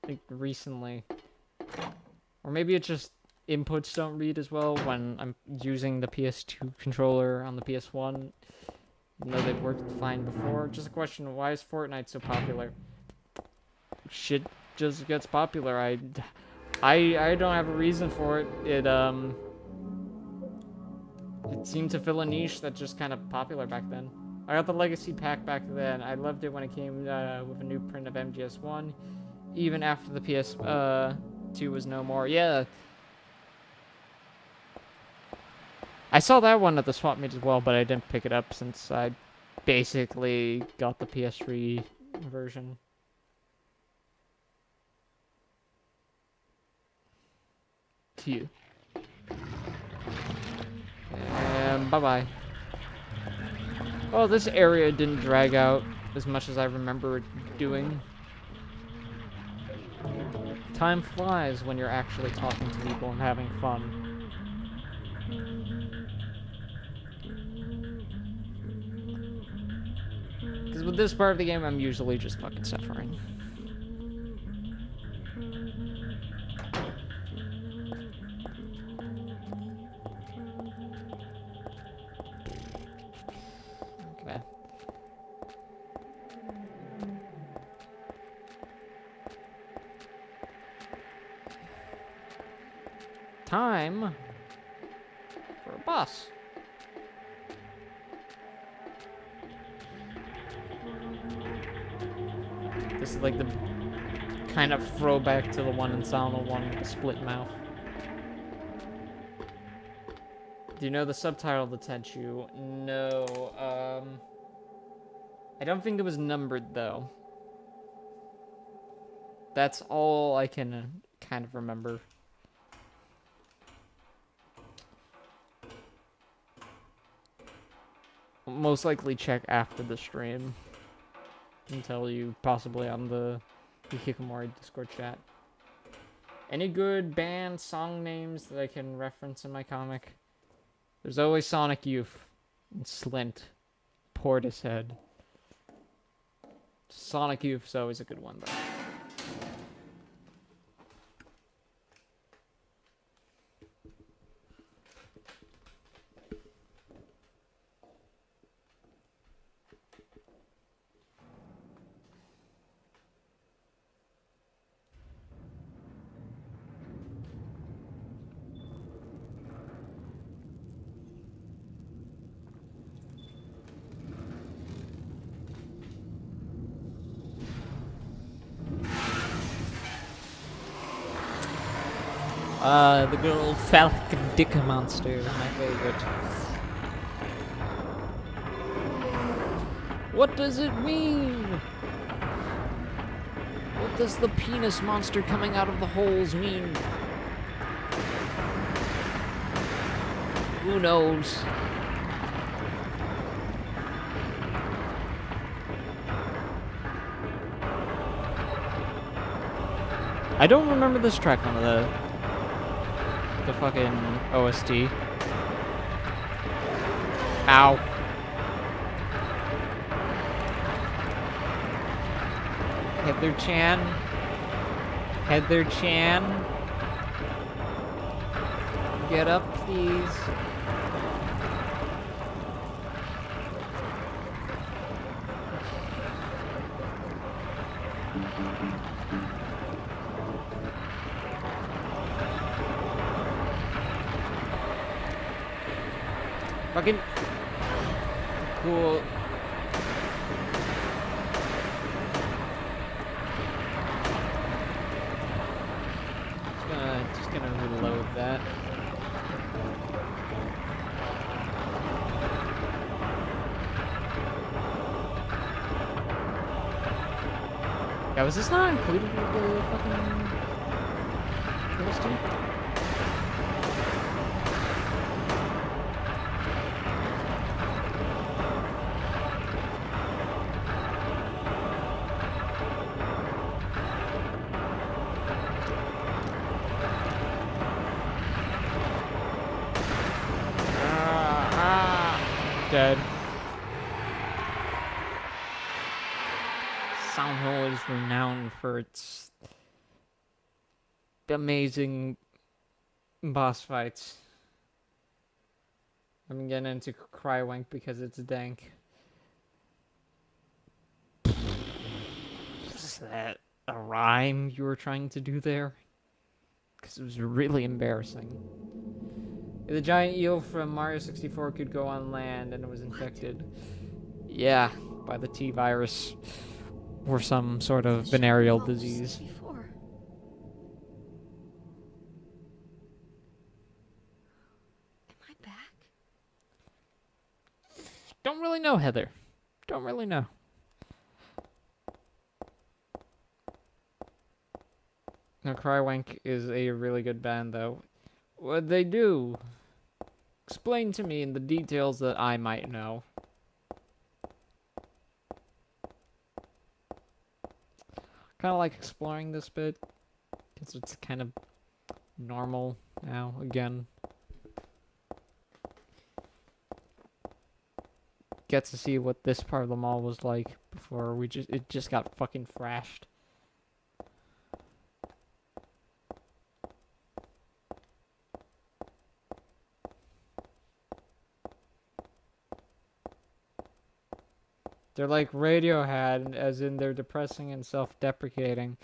like recently. Or maybe it's just inputs don't read as well when I'm using the PS2 controller on the PS1. Even though they've worked fine before. Just a question, why is Fortnite so popular? Shit just gets popular. I don't have a reason for it. It seemed to fill a niche that just kind of popular back then. I got the Legacy pack back then. I loved it when it came with a new print of MGS1, even after the PS2 was no more. Yeah. I saw that one at the swap meet as well, but I didn't pick it up since I basically got the PS3 version. To you. And bye-bye. Oh, this area didn't drag out as much as I remember it doing. Time flies when you're actually talking to people and having fun. Because with this part of the game, I'm usually just fucking suffering. Okay. Time for a boss. This is like the kind of throwback to the one in Silent 1 with the split mouth. Do you know the subtitle of the Tenchu? No, I don't think it was numbered, though. That's all I can kind of remember. Most likely check after the stream. And tell you possibly on the Hikikomori Discord chat. Any good band song names that I can reference in my comic? There's always Sonic Youth and Slint. Portishead. Sonic Youth is always a good one, though. The good old Falcon Dicker monster, my favorite. What does it mean? What does the penis monster coming out of the holes mean? Who knows? I don't remember this track on the fucking OST. Ow. Heather-chan. Heather-chan. Get up, please. Fucking cool. Just gonna reload that. Yeah, was this not included with the fucking poster? Dead. Silent Hill is renowned for its amazing boss fights. I'm getting into Crywank because it's dank. Is that a rhyme you were trying to do there? Because it was really embarrassing. The giant eel from Mario 64 could go on land and it was infected. Yeah, by the T-virus. Or some sort of venereal disease. Before. Am I back? Don't really know, Heather. Don't really know. Now, Crywank is a really good band, though. What'd they do? Explain to me in the details that I might know. Kind of like exploring this bit, because it's kind of normal now, again. Get to see what this part of the mall was like before it just got fucking thrashed. They're like Radiohead, as in they're depressing and self-deprecating.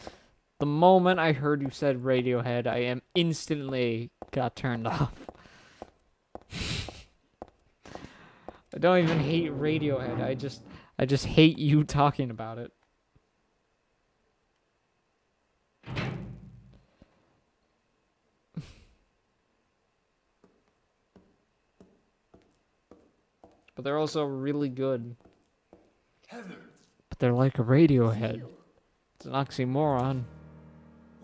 The moment I heard you said Radiohead, I am instantly got turned off. I don't even hate Radiohead. I just hate you talking about it. but they're also really good. Heather, But they're like a Radiohead. You. It's an oxymoron.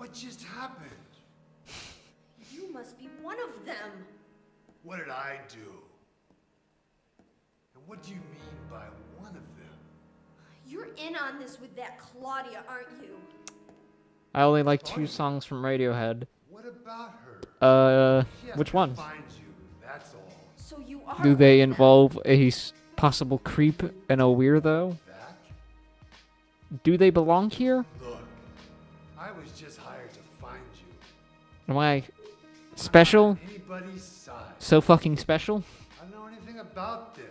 what just happened? You must be one of them. What did I do? And what do you mean by one of them? You're in on this with that Claudia, aren't you? I only like 2 songs from Radiohead. What about her? She has Which to ones? find you, that's all. So you are. Do they one of them. involve a possible creep and a weirdo? That? Do they belong here? Look, I was just hired to find you. Am I special? I'm on anybody's side. So fucking special? I don't know anything about this.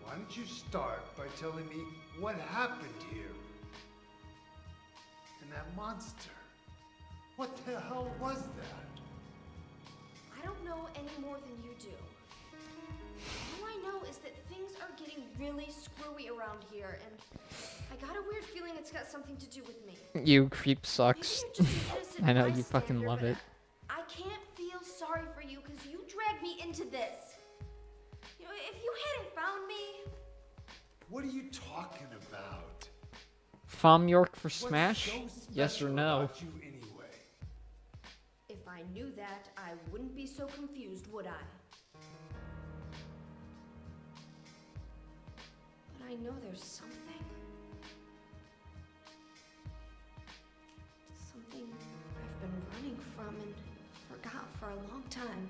Why don't you start by telling me what happened here? And that monster. What the hell was that? I don't know any more than you do. All I know is that things are getting really screwy around here, and I got a weird feeling it's got something to do with me. You creep Maybe sucks. you're just an innocent I know, you bystander, fucking love but it. I can't feel sorry for you because you dragged me into this. You know, if you hadn't found me, What are you talking about? Fom York for What's Smash? so Yes or special no? about you anyway? if I knew that, I wouldn't be so confused, would I? But I know there's something. Something I've been running from and forgot for a long time.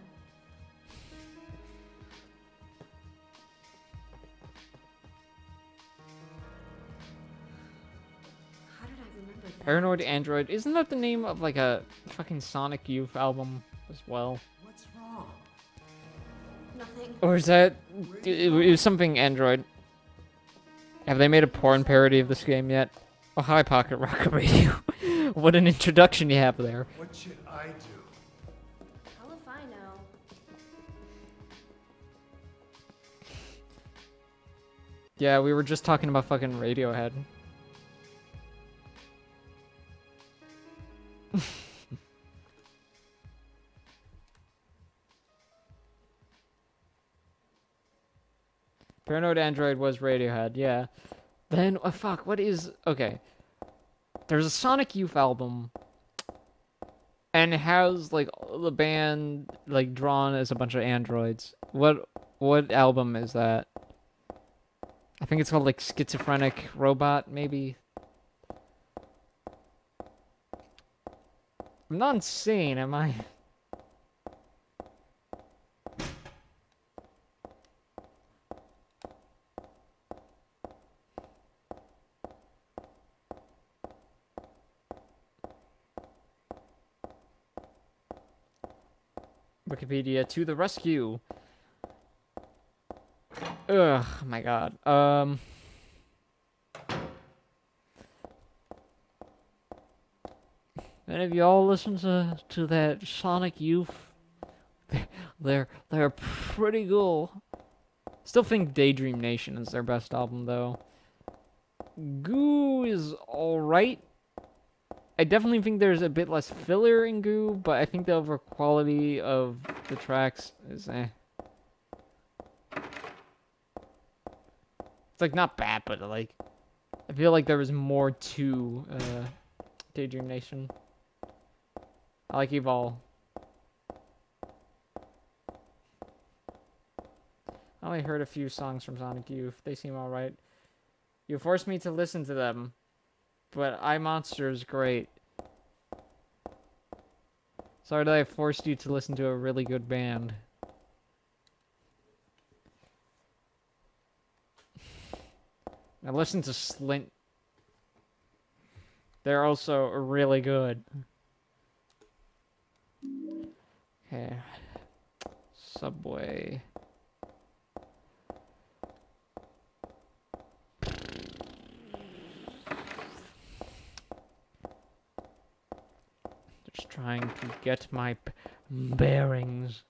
How did I remember that? Paranoid Android. Isn't that the name of like a fucking Sonic Youth album as well? What's wrong? Nothing. Or is that... It was something Android. Have they made a porn parody of this game yet? Oh, hi, Pocket Rocket Radio. What an introduction you have there. What should I do? Hell if I know. Yeah, we were just talking about fucking Radiohead. Paranoid Android was Radiohead, yeah. Then, fuck, what is... Okay. There's a Sonic Youth album. And it has, like, the band, like, drawn as a bunch of androids. What album is that? I think it's called, like, Schizophrenic Robot, maybe? I'm not insane, am I? Wikipedia to the rescue. Ugh, my god. Any of y'all listen to that Sonic Youth? They're pretty cool. Still think Daydream Nation is their best album though. Goo is alright. I definitely think there's a bit less filler in Goo, but I think the overall quality of the tracks is eh. It's like not bad, but like I feel like there was more to Daydream Nation. I like Evol. I only heard a few songs from Sonic Youth. They seem alright. You forced me to listen to them, but iMonster is great. Sorry that I forced you to listen to a really good band. Now listen to Slint. They're also really good. Okay. Subway. Just trying to get my bearings.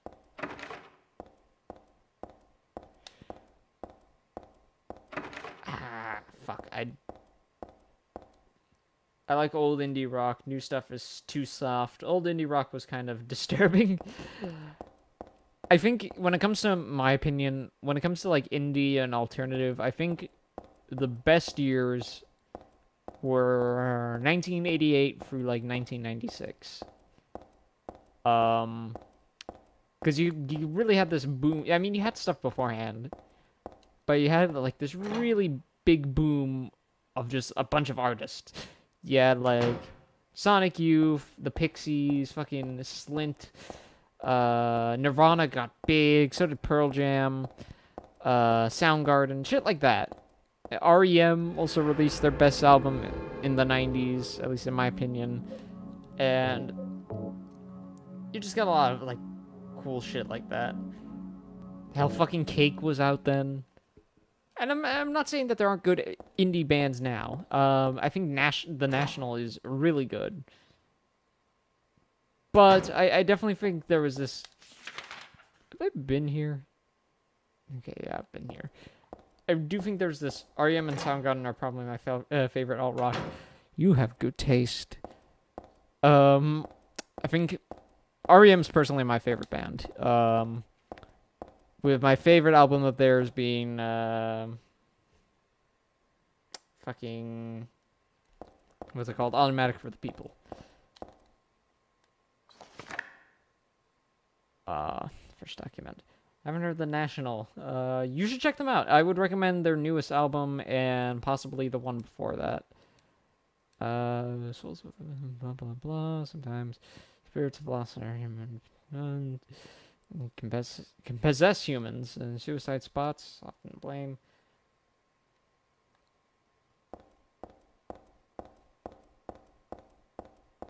Ah, fuck. I like old indie rock. New stuff is too soft. Old indie rock was kind of disturbing. I think when it comes to my opinion, when it comes to like indie and alternative, I think the best years were 1988 through like 1996. Because you really had this boom. I mean, you had stuff beforehand, but you had like this really big boom of just a bunch of artists. You had like Sonic Youth, the Pixies, fucking Slint, Nirvana got big, so did Pearl Jam, Soundgarden, shit like that. REM also released their best album in the 90s, at least in my opinion. And you just got a lot of like cool shit like that. Hell, fucking Cake was out then. And I'm not saying that there aren't good indie bands now. I think the National is really good. But I definitely think there was this... Have I been here? Okay, yeah, I've been here. I do think there's this... REM and Soundgarden are probably my favorite alt-rock. You have good taste. I think REM's personally my favorite band. With my favorite album of theirs being... fucking... What's it called? Automatic for the People. First document. I haven't heard the National. You should check them out. I would recommend their newest album and possibly the one before that. Souls with blah blah blah. Sometimes spirits of lost and can possess humans and suicide spots. Often blame.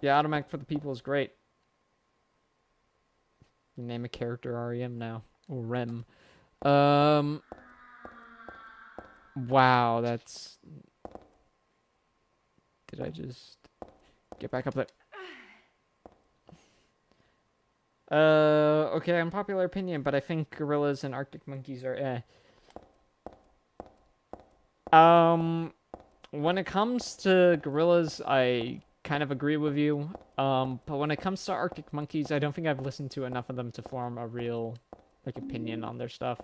Yeah, Automatic for the People is great. You name a character REM now. Or REM. Wow, that's... Did I just get back up there? Okay, unpopular opinion, but I think Gorillaz and Arctic Monkeys are when it comes to Gorillaz, I kind of agree with you. But when it comes to Arctic Monkeys, I don't think I've listened to enough of them to form a real, like, opinion on their stuff.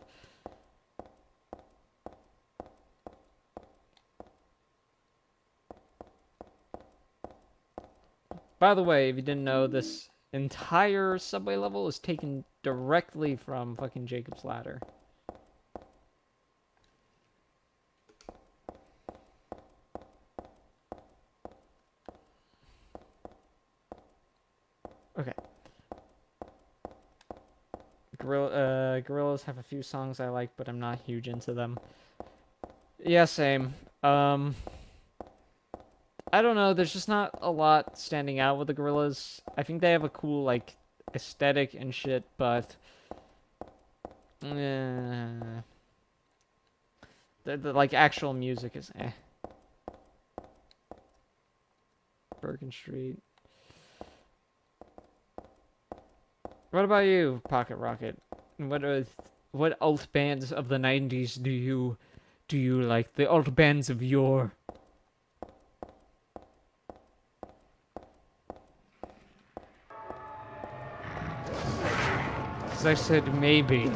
By the way, if you didn't know, this entire subway level is taken directly from fucking Jacob's Ladder. Okay. Gorillaz have a few songs I like, but I'm not huge into them. Yeah, same. I don't know, there's just not a lot standing out with the Gorillaz. I think they have a cool, like, aesthetic and shit, but... the like, actual music is Bergen Street. What about you, Pocket Rocket? What alt bands of the 90s do you like? The alt bands of yore? As I said, maybe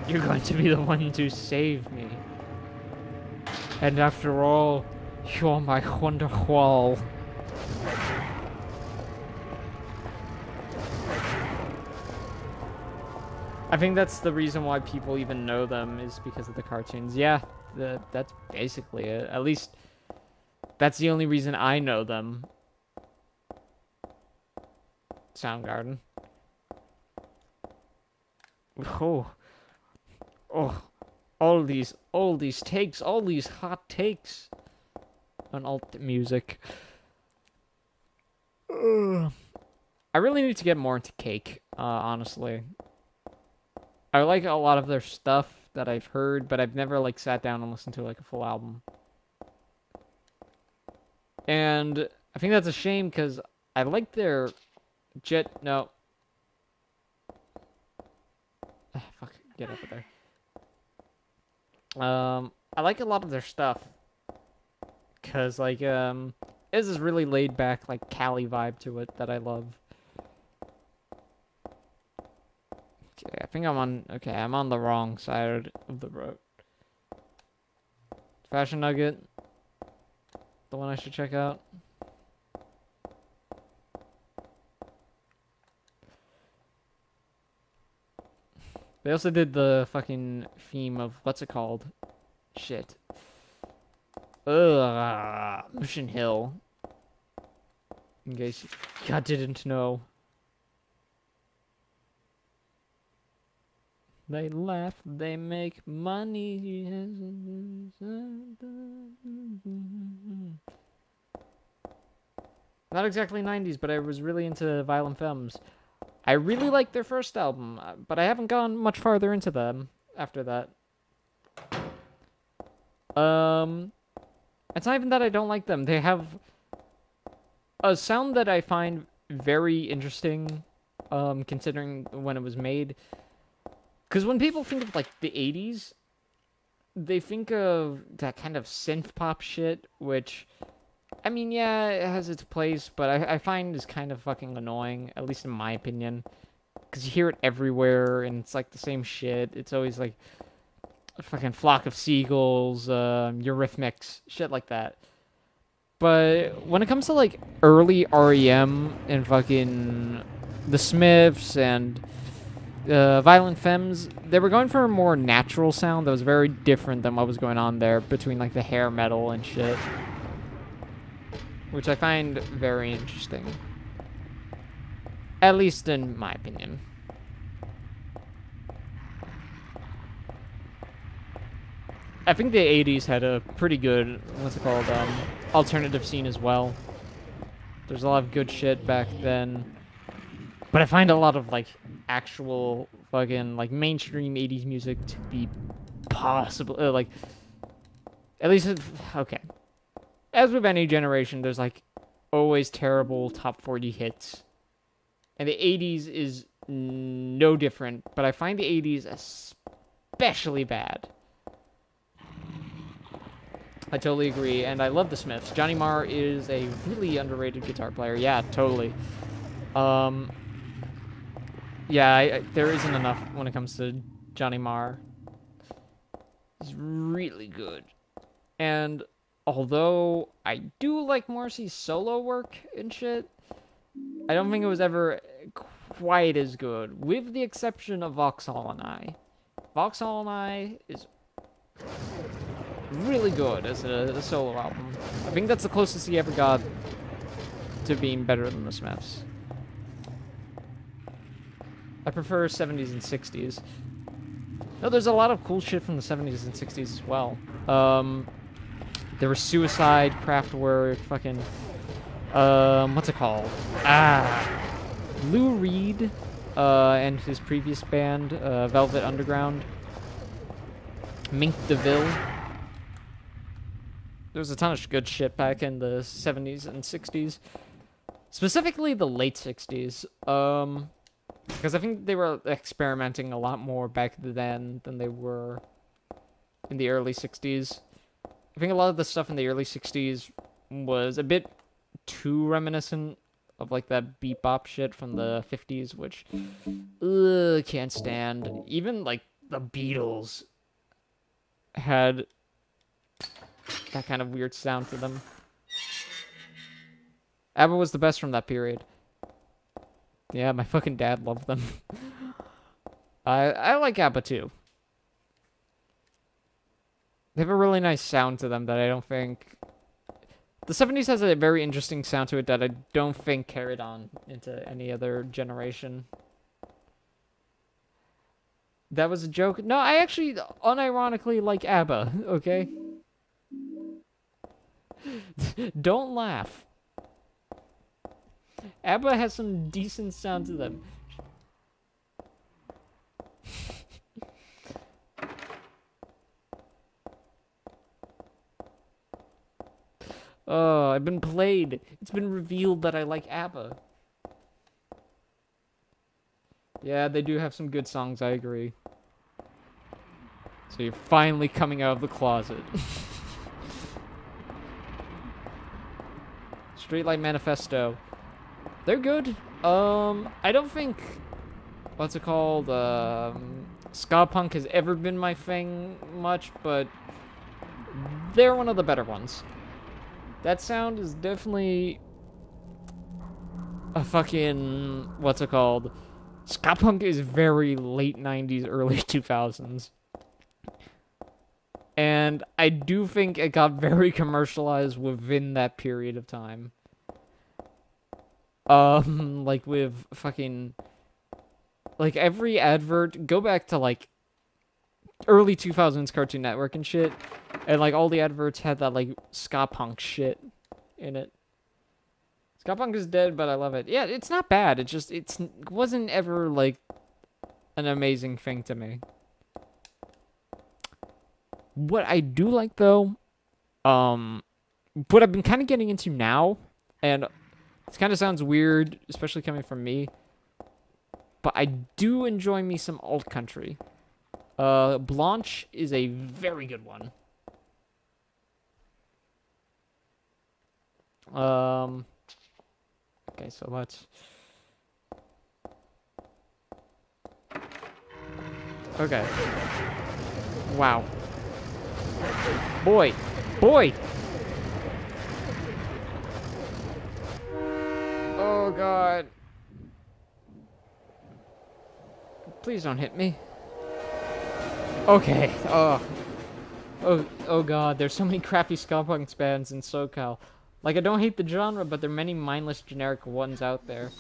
you're going to be the one to save me. And after all, you're my Wonderwall. I think that's the reason why people even know them, is because of the cartoons. Yeah, that's basically it. At least, that's the only reason I know them. Soundgarden. Oh, all these takes, all these hot takes on alt music. I really need to get more into Cake, honestly. I like a lot of their stuff that I've heard, but I've never, like, sat down and listened to, like, a full album. And I think that's a shame, because I like their no. Fuck, get up there. I like a lot of their stuff. Because, like, there's this really laid back, like, Cali vibe to it that I love. I think I'm on. Okay, I'm on the wrong side of the road. Fashion Nugget. The one I should check out. They also did the fucking theme of what's it called? Shit. Mission Hill. In case you didn't know. They laugh, they make money. Not exactly 90s, but I was really into Violent Femmes. I really liked their first album, but I haven't gone much farther into them after that. It's not even that I don't like them. They have a sound that I find very interesting, considering when it was made. Because when people think of, like, the 80s, they think of that kind of synth pop shit, which, I mean, yeah, it has its place, but I find is kind of fucking annoying, at least in my opinion. Because you hear it everywhere, and it's, like, the same shit. It's always, like, a fucking flock of seagulls, Eurythmics, shit like that. But when it comes to, like, early REM and fucking the Smiths and Violent Femmes, they were going for a more natural sound that was very different than what was going on there between, like, the hair metal and shit. Which I find very interesting. At least in my opinion. I think the 80s had a pretty good, what's it called, alternative scene as well. There's a lot of good shit back then. But I find a lot of, like, actual fucking, like, mainstream 80s music to be possible, like, at least, okay. As with any generation, there's, like, always terrible top 40 hits. And the 80s is no different, but I find the 80s especially bad. I totally agree, and I love the Smiths. Johnny Marr is a really underrated guitar player. Yeah, totally. Yeah, there isn't enough when it comes to Johnny Marr. He's really good. And although I do like Morrissey's solo work and shit, I don't think it was ever quite as good, with the exception of Vauxhall and I. Vauxhall and I is really good as a solo album. I think that's the closest he ever got to being better than the Smiths. I prefer 70s and 60s. No, there's a lot of cool shit from the 70s and 60s as well. There was Suicide, Kraftwerk, fucking, what's it called? Lou Reed, and his previous band, Velvet Underground. Mink DeVille. There was a ton of good shit back in the 70s and 60s. Specifically the late 60s. Because I think they were experimenting a lot more back then than they were in the early 60s. I think a lot of the stuff in the early 60s was a bit too reminiscent of, like, that bebop shit from the 50s, which, can't stand. Even, like, the Beatles had that kind of weird sound to them. ABBA was the best from that period. Yeah, my fucking dad loved them. I like ABBA too. They have a really nice sound to them that I don't think... The 70s has a very interesting sound to it that I don't think carried on into any other generation. That was a joke? No, I actually unironically like ABBA, okay? Don't laugh. ABBA has some decent sound to them. Oh, I've been played. It's been revealed that I like ABBA. Yeah, they do have some good songs, I agree. So you're finally coming out of the closet. Streetlight Manifesto. They're good. I don't think what's it called? Ska punk has ever been my thing much, but they're one of the better ones. That sound is definitely a fucking, what's it called? Ska punk is very late 90s, early 2000s. And I do think it got very commercialized within that period of time. Like with fucking, like every advert, go back to like early 2000s Cartoon Network and shit, and like all the adverts had that like ska punk shit in it. Ska punk is dead, but I love it. Yeah, it's not bad. It wasn't ever like an amazing thing to me. What I do like though, what I've been kind of getting into now, and it kind of sounds weird, especially coming from me, but I do enjoy me some alt country. Blanche is a very good one. Okay, so let's... Okay. Wow. Boy! Boy! Oh, God. Please don't hit me. Okay. Oh, God. There's so many crappy ska punk bands in SoCal. Like, I don't hate the genre, but there are many mindless generic ones out there.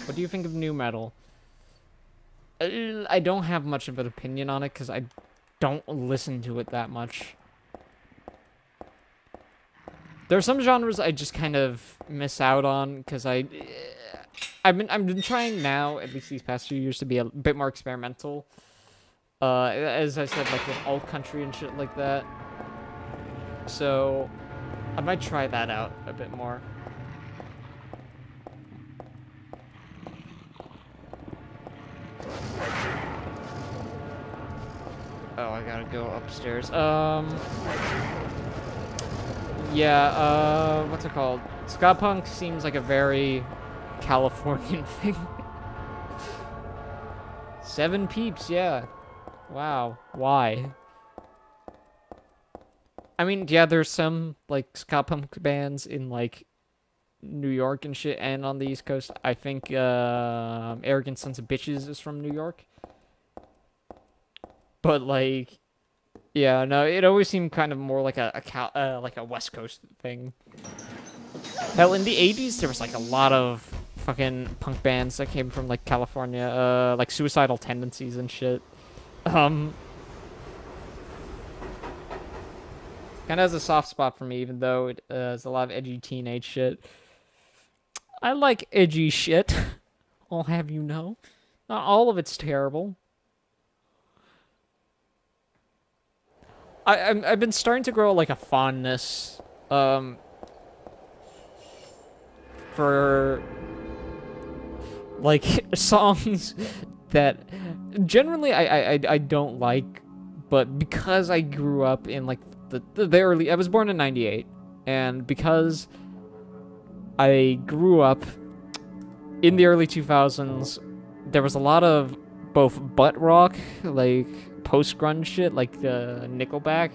What do you think of nu metal? I don't have much of an opinion on it, because I don't listen to it that much. There are some genres I just kind of miss out on, because I've been trying now, at least these past few years, to be a bit more experimental. As I said, like with alt country and shit like that. So I might try that out a bit more. Oh, I gotta go upstairs. Yeah, what's it called? Ska punk seems like a very Californian thing. 7 Peeps, yeah. Wow, why? I mean, yeah, there's some, like, ska punk bands in, like, New York and shit, and on the East Coast. I think, Arrogant Sons of Bitches is from New York. But, like, yeah, no, it always seemed kind of more like a West Coast thing. Hell, in the 80s, there was, like, a lot of fucking punk bands that came from, like, California, like Suicidal Tendencies and shit. Kind of has a soft spot for me, even though it has a lot of edgy teenage shit. I like edgy shit. I'll have you know. Not all of it's terrible. I've been starting to grow like a fondness for like songs that generally I don't like, but because I grew up in like the early, I was born in 98, and because I grew up in the early 2000s, there was a lot of both butt rock, like post-grunge shit, like Nickelback,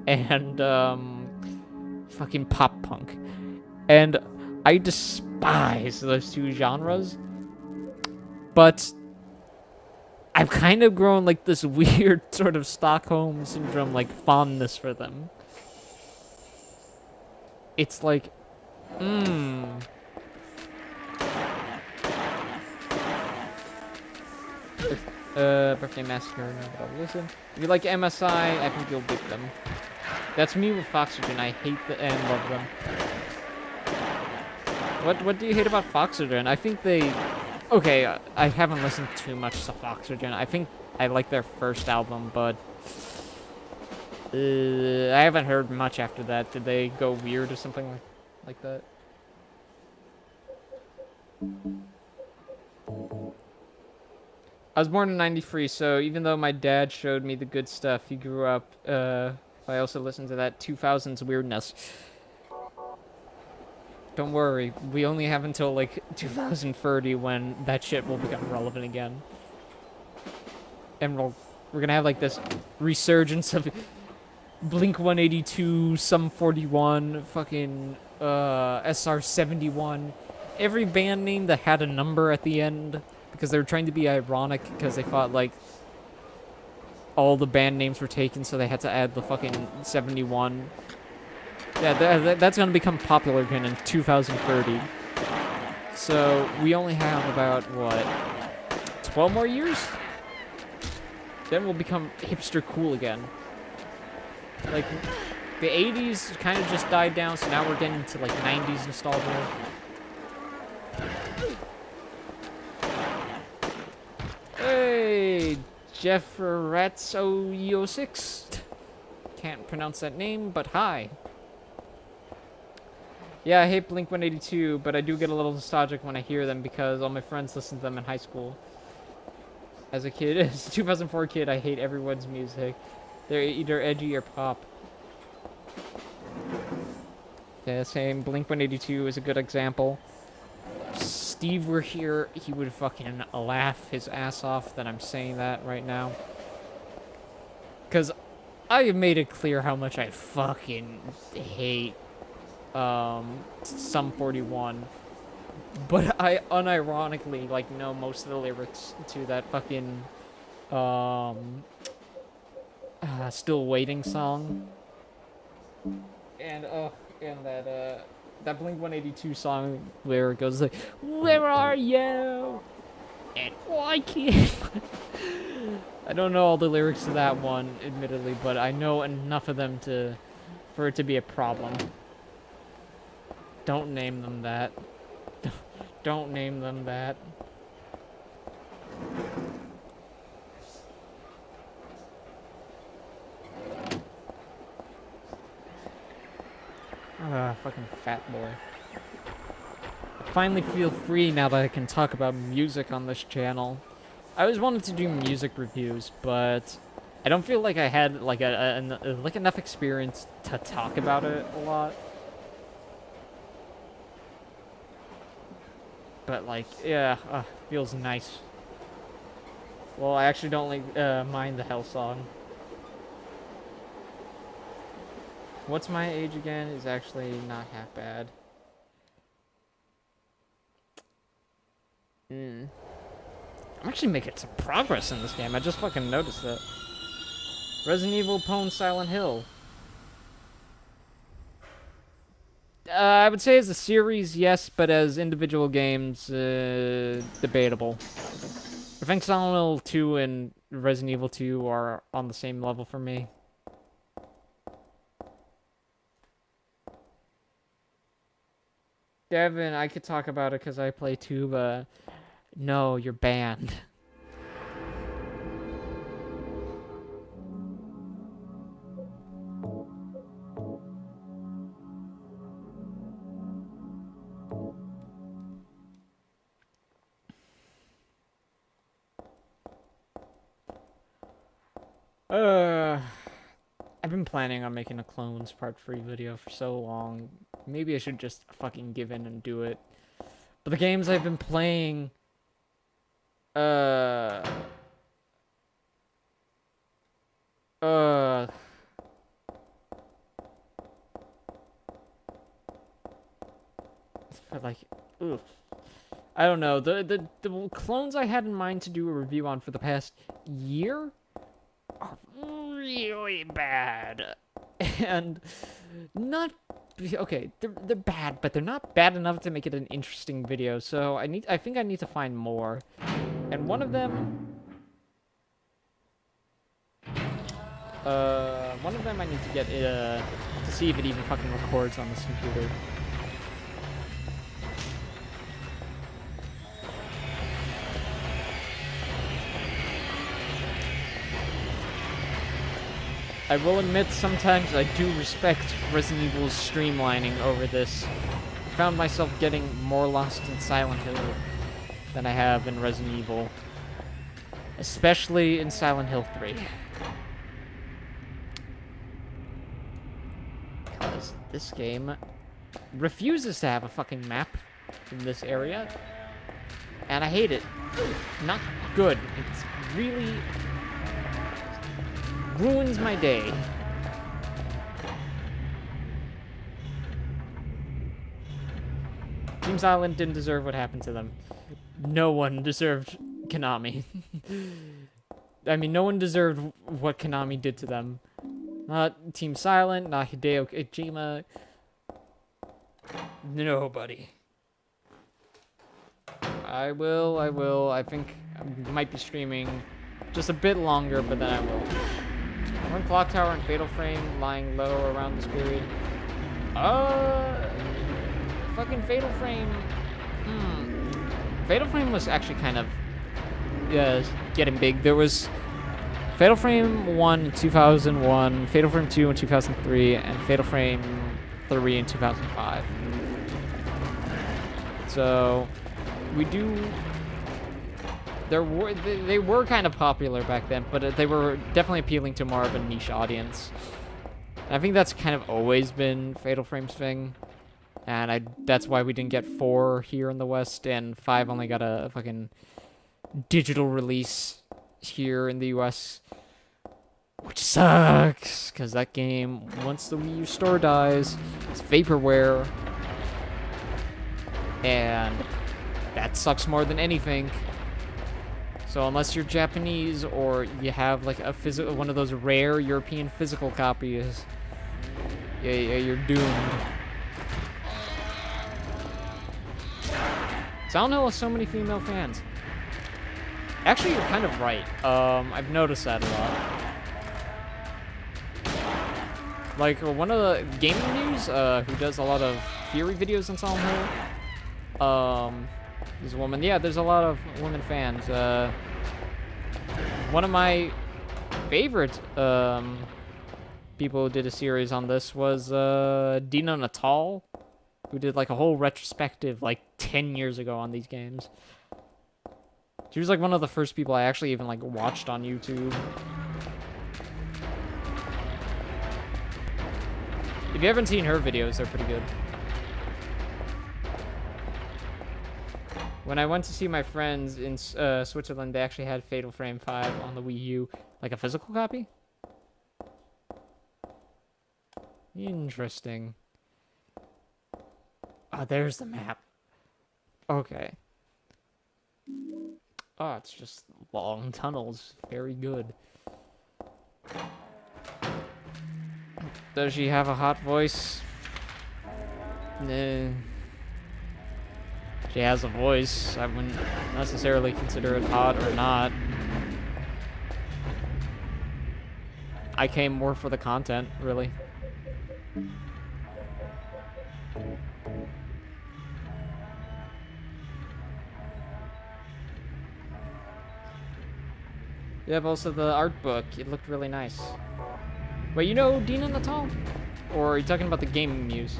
and fucking pop punk. And I despise those two genres, but I've kind of grown like this weird sort of Stockholm Syndrome like fondness for them. It's like, Birthday Massacre, no, but I'll listen. If you like MSI, I think you'll dig them. That's me with Foxygen. I hate and love them. What do you hate about Foxygen? I think they... Okay, I haven't listened too much to Foxygen. I think I like their first album, but... I haven't heard much after that. Did they go weird or something like that? I was born in 93, so even though my dad showed me the good stuff, he grew up, I also listened to that 2000s weirdness. Don't worry, we only have until like 2030 when that shit will become relevant again. And we're gonna have like this resurgence of Blink-182, Sum 41, fucking SR-71. Every band name that had a number at the end because they were trying to be ironic because they thought like all the band names were taken, so they had to add the fucking 71. Yeah, that's gonna become popular again in 2030. So we only have about, what, 12 more years? Then we'll become hipster cool again. Like, the 80s kind of just died down, so now we're getting into like 90s nostalgia. Hey, Jefferatso06. Can't pronounce that name, but hi. Yeah, I hate Blink-182, but I do get a little nostalgic when I hear them because all my friends listened to them in high school. As a kid, as a 2004 kid, I hate everyone's music. They're either edgy or pop. Yeah, same. Blink-182 is a good example. If Steve were here, he would fucking laugh his ass off that I'm saying that right now. Because I have made it clear how much I fucking hate Sum 41. But I unironically, like, know most of the lyrics to that fucking, Still Waiting song. And that Blink-182 song where it goes like, where are you? And why can't I don't know all the lyrics to that one, admittedly, but I know enough of them for it to be a problem. Don't name them that. Don't name them that. Ah, fucking fat boy. I finally feel free now that I can talk about music on this channel. I always wanted to do music reviews, but I don't feel like I had like like enough experience to talk about it a lot. But like, yeah, feels nice. Well, I actually don't like mind the Hell song. What's my age again is actually not half bad. I'm actually making some progress in this game. I just fucking noticed it. Resident Evil, Pwn, Silent Hill. I would say as a series, yes, but as individual games, debatable. I think Silent Hill 2 and Resident Evil 2 are on the same level for me. Devin, I could talk about it because I play tuba. No, you're banned. I've been planning on making a Clones Part 3 video for so long. Maybe I should just fucking give in and do it. But the games I've been playing... But like, ugh. I don't know. The clones I had in mind to do a review on for the past year are really bad. And not okay, they're bad, but they're not bad enough to make it an interesting video. So I think I need to find more. And one of them I need to get to see if it even fucking records on this computer. I will admit sometimes I do respect Resident Evil's streamlining over this. I found myself getting more lost in Silent Hill than I have in Resident Evil. Especially in Silent Hill 3. Because this game refuses to have a fucking map in this area. And I hate it. Not good. It's really ruins my day. Team Silent didn't deserve what happened to them. No one deserved Konami. I mean, no one deserved what Konami did to them. Not Team Silent, not Hideo Kojima. Nobody. I will. I think I might be streaming just a bit longer, but then I will. One Clock Tower and Fatal Frame lying low around this period. Fucking Fatal Frame. Fatal Frame was actually kind of getting big. There was Fatal Frame 1 in 2001, Fatal Frame 2 in 2003, and Fatal Frame 3 in 2005. So we do. They were kind of popular back then, but they were definitely appealing to more of a niche audience. And I think that's kind of always been Fatal Frame's thing. And that's why we didn't get 4 here in the West, and 5 only got a fucking digital release here in the US. Which sucks, because that game, once the Wii U store dies, it's vaporware. And that sucks more than anything. So unless you're Japanese or you have like a one of those rare European physical copies, yeah, you're doomed. Silent Hill has so many female fans. Actually, you're kind of right. I've noticed that a lot. Like, one of the gaming news, who does a lot of theory videos on Silent Hill, is a woman. Yeah, there's a lot of women fans. One of my favorite, people who did a series on this was, Dina Natal, who did like a whole retrospective like 10 years ago on these games. She was like one of the first people I actually even like watched on YouTube. If you haven't seen her videos, they're pretty good. When I went to see my friends in Switzerland, they actually had Fatal Frame 5 on the Wii U, like a physical copy. Interesting. Oh, there's the map. Okay. Oh, it's just long tunnels. Very good. Does she have a hot voice? Nah. She has a voice. I wouldn't necessarily consider it hot or not. I came more for the content, really. Yeah, but also the art book, it looked really nice. Wait, you know Dina Natal? Or are you talking about the gaming muse?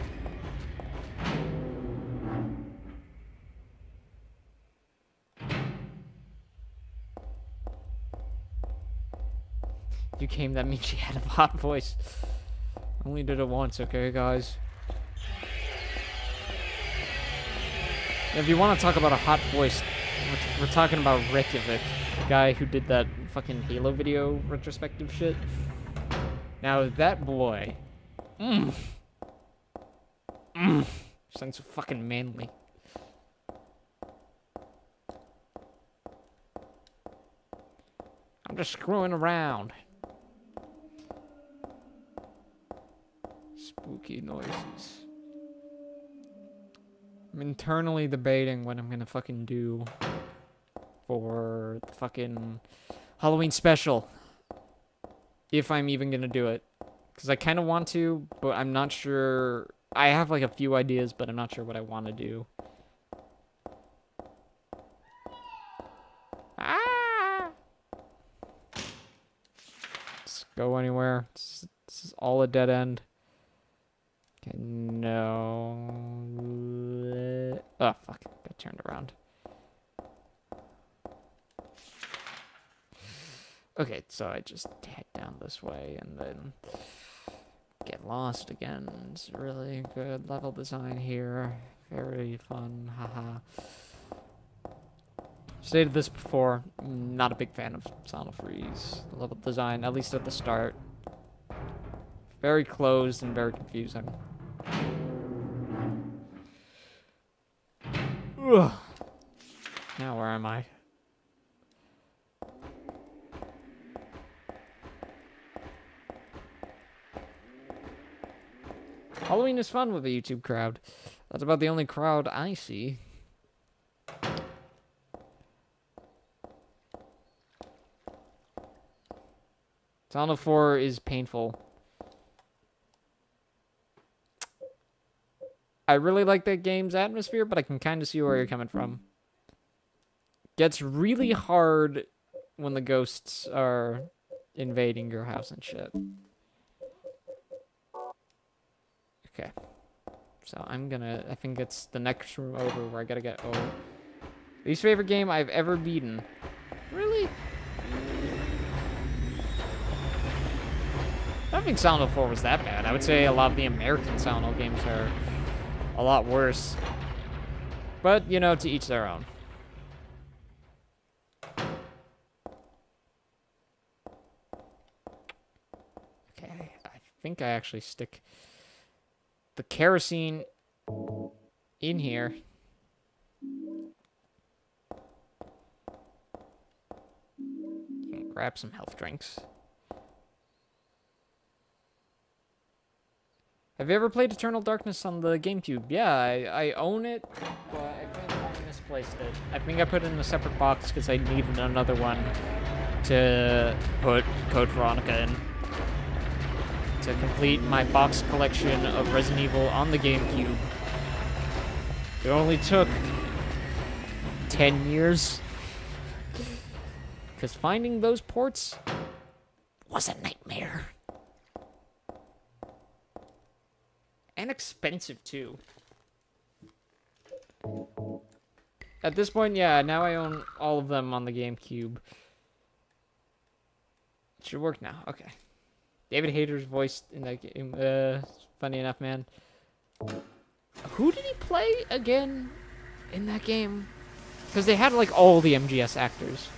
If you came, that means she had a hot voice. I only did it once, okay, guys? If you want to talk about a hot voice, we're talking about Reykjavik, the guy who did that fucking Halo video retrospective shit. Now that boy, sounds so fucking manly. I'm just screwing around. Spooky noises. I'm internally debating what I'm gonna fucking do for the fucking Halloween special. If I'm even gonna do it. Because I kind of want to, but I'm not sure. I have like a few ideas, but I'm not sure what I want to do. Ah! Let's go anywhere. This is all a dead end. Okay, no. Oh, fuck. Got turned around. Okay, so I just head down this way, and then Get lost again. It's really good level design here. Very fun. Haha. Stated this before. Not a big fan of Sound of Freeze. The level design, at least at the start. Very closed and very confusing. Ugh. Now where am I? Halloween is fun with a YouTube crowd. That's about the only crowd I see. Sound of 4 is painful. I really like that game's atmosphere, but I can kind of see where you're coming from. Gets really hard when the ghosts are invading your house and shit. Okay. So I think it's the next room over where I gotta get, least favorite game I've ever beaten. Really? I don't think Silent Hill 4 was that bad. I would say a lot of the American Silent Hill games are a lot worse. But, you know, to each their own. Okay, I think I actually stick the kerosene in here. Grab some health drinks. Have you ever played Eternal Darkness on the GameCube? Yeah, I own it, but I think I misplaced it. I think I put it in a separate box because I needed another one to put Code Veronica in. To complete my box collection of Resident Evil on the GameCube. It only took 10 years. Because finding those ports was a nightmare. And expensive, too. At this point, yeah, now I own all of them on the GameCube. It should work now. Okay. David Hayter's voice in that game. Funny enough, man. Who did he play again in that game? Because they had, like, all the MGS actors.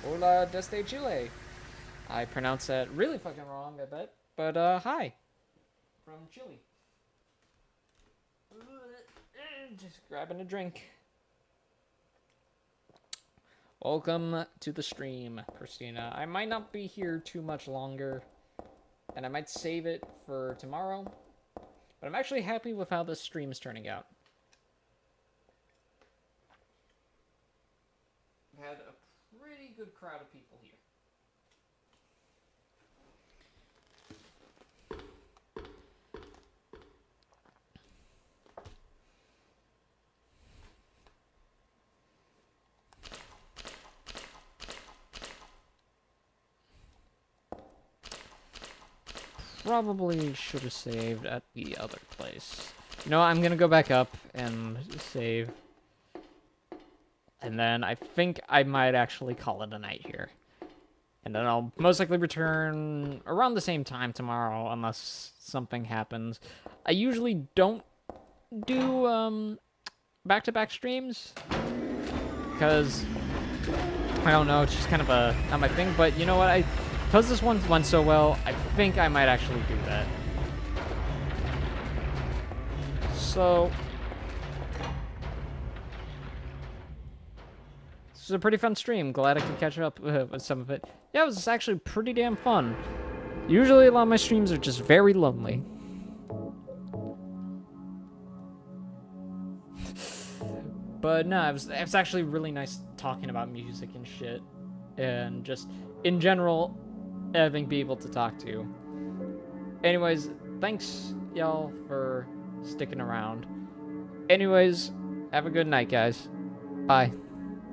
Hola desde Chile. I pronounced that really fucking wrong, I bet. But, hi. From Chile. Just grabbing a drink. Welcome to the stream, Christina. I might not be here too much longer, and I might save it for tomorrow, but I'm actually happy with how this stream is turning out. I've had a pretty good crowd of people here. Probably should have saved at the other place. You know, I'm gonna go back up and save. And then I think I might actually call it a night here. And then I'll most likely return around the same time tomorrow, unless something happens. I usually don't do back-to-back streams, because I don't know, it's just kind of not my thing. But you know what, because this one went so well, I think I might actually do that. So this was a pretty fun stream. Glad I could catch up with some of it. Yeah, it was actually pretty damn fun. Usually a lot of my streams are just very lonely. But no, it was actually really nice talking about music and shit. And just, in general, having people to talk to. Anyways, thanks, y'all, for sticking around. Anyways, have a good night, guys. Bye.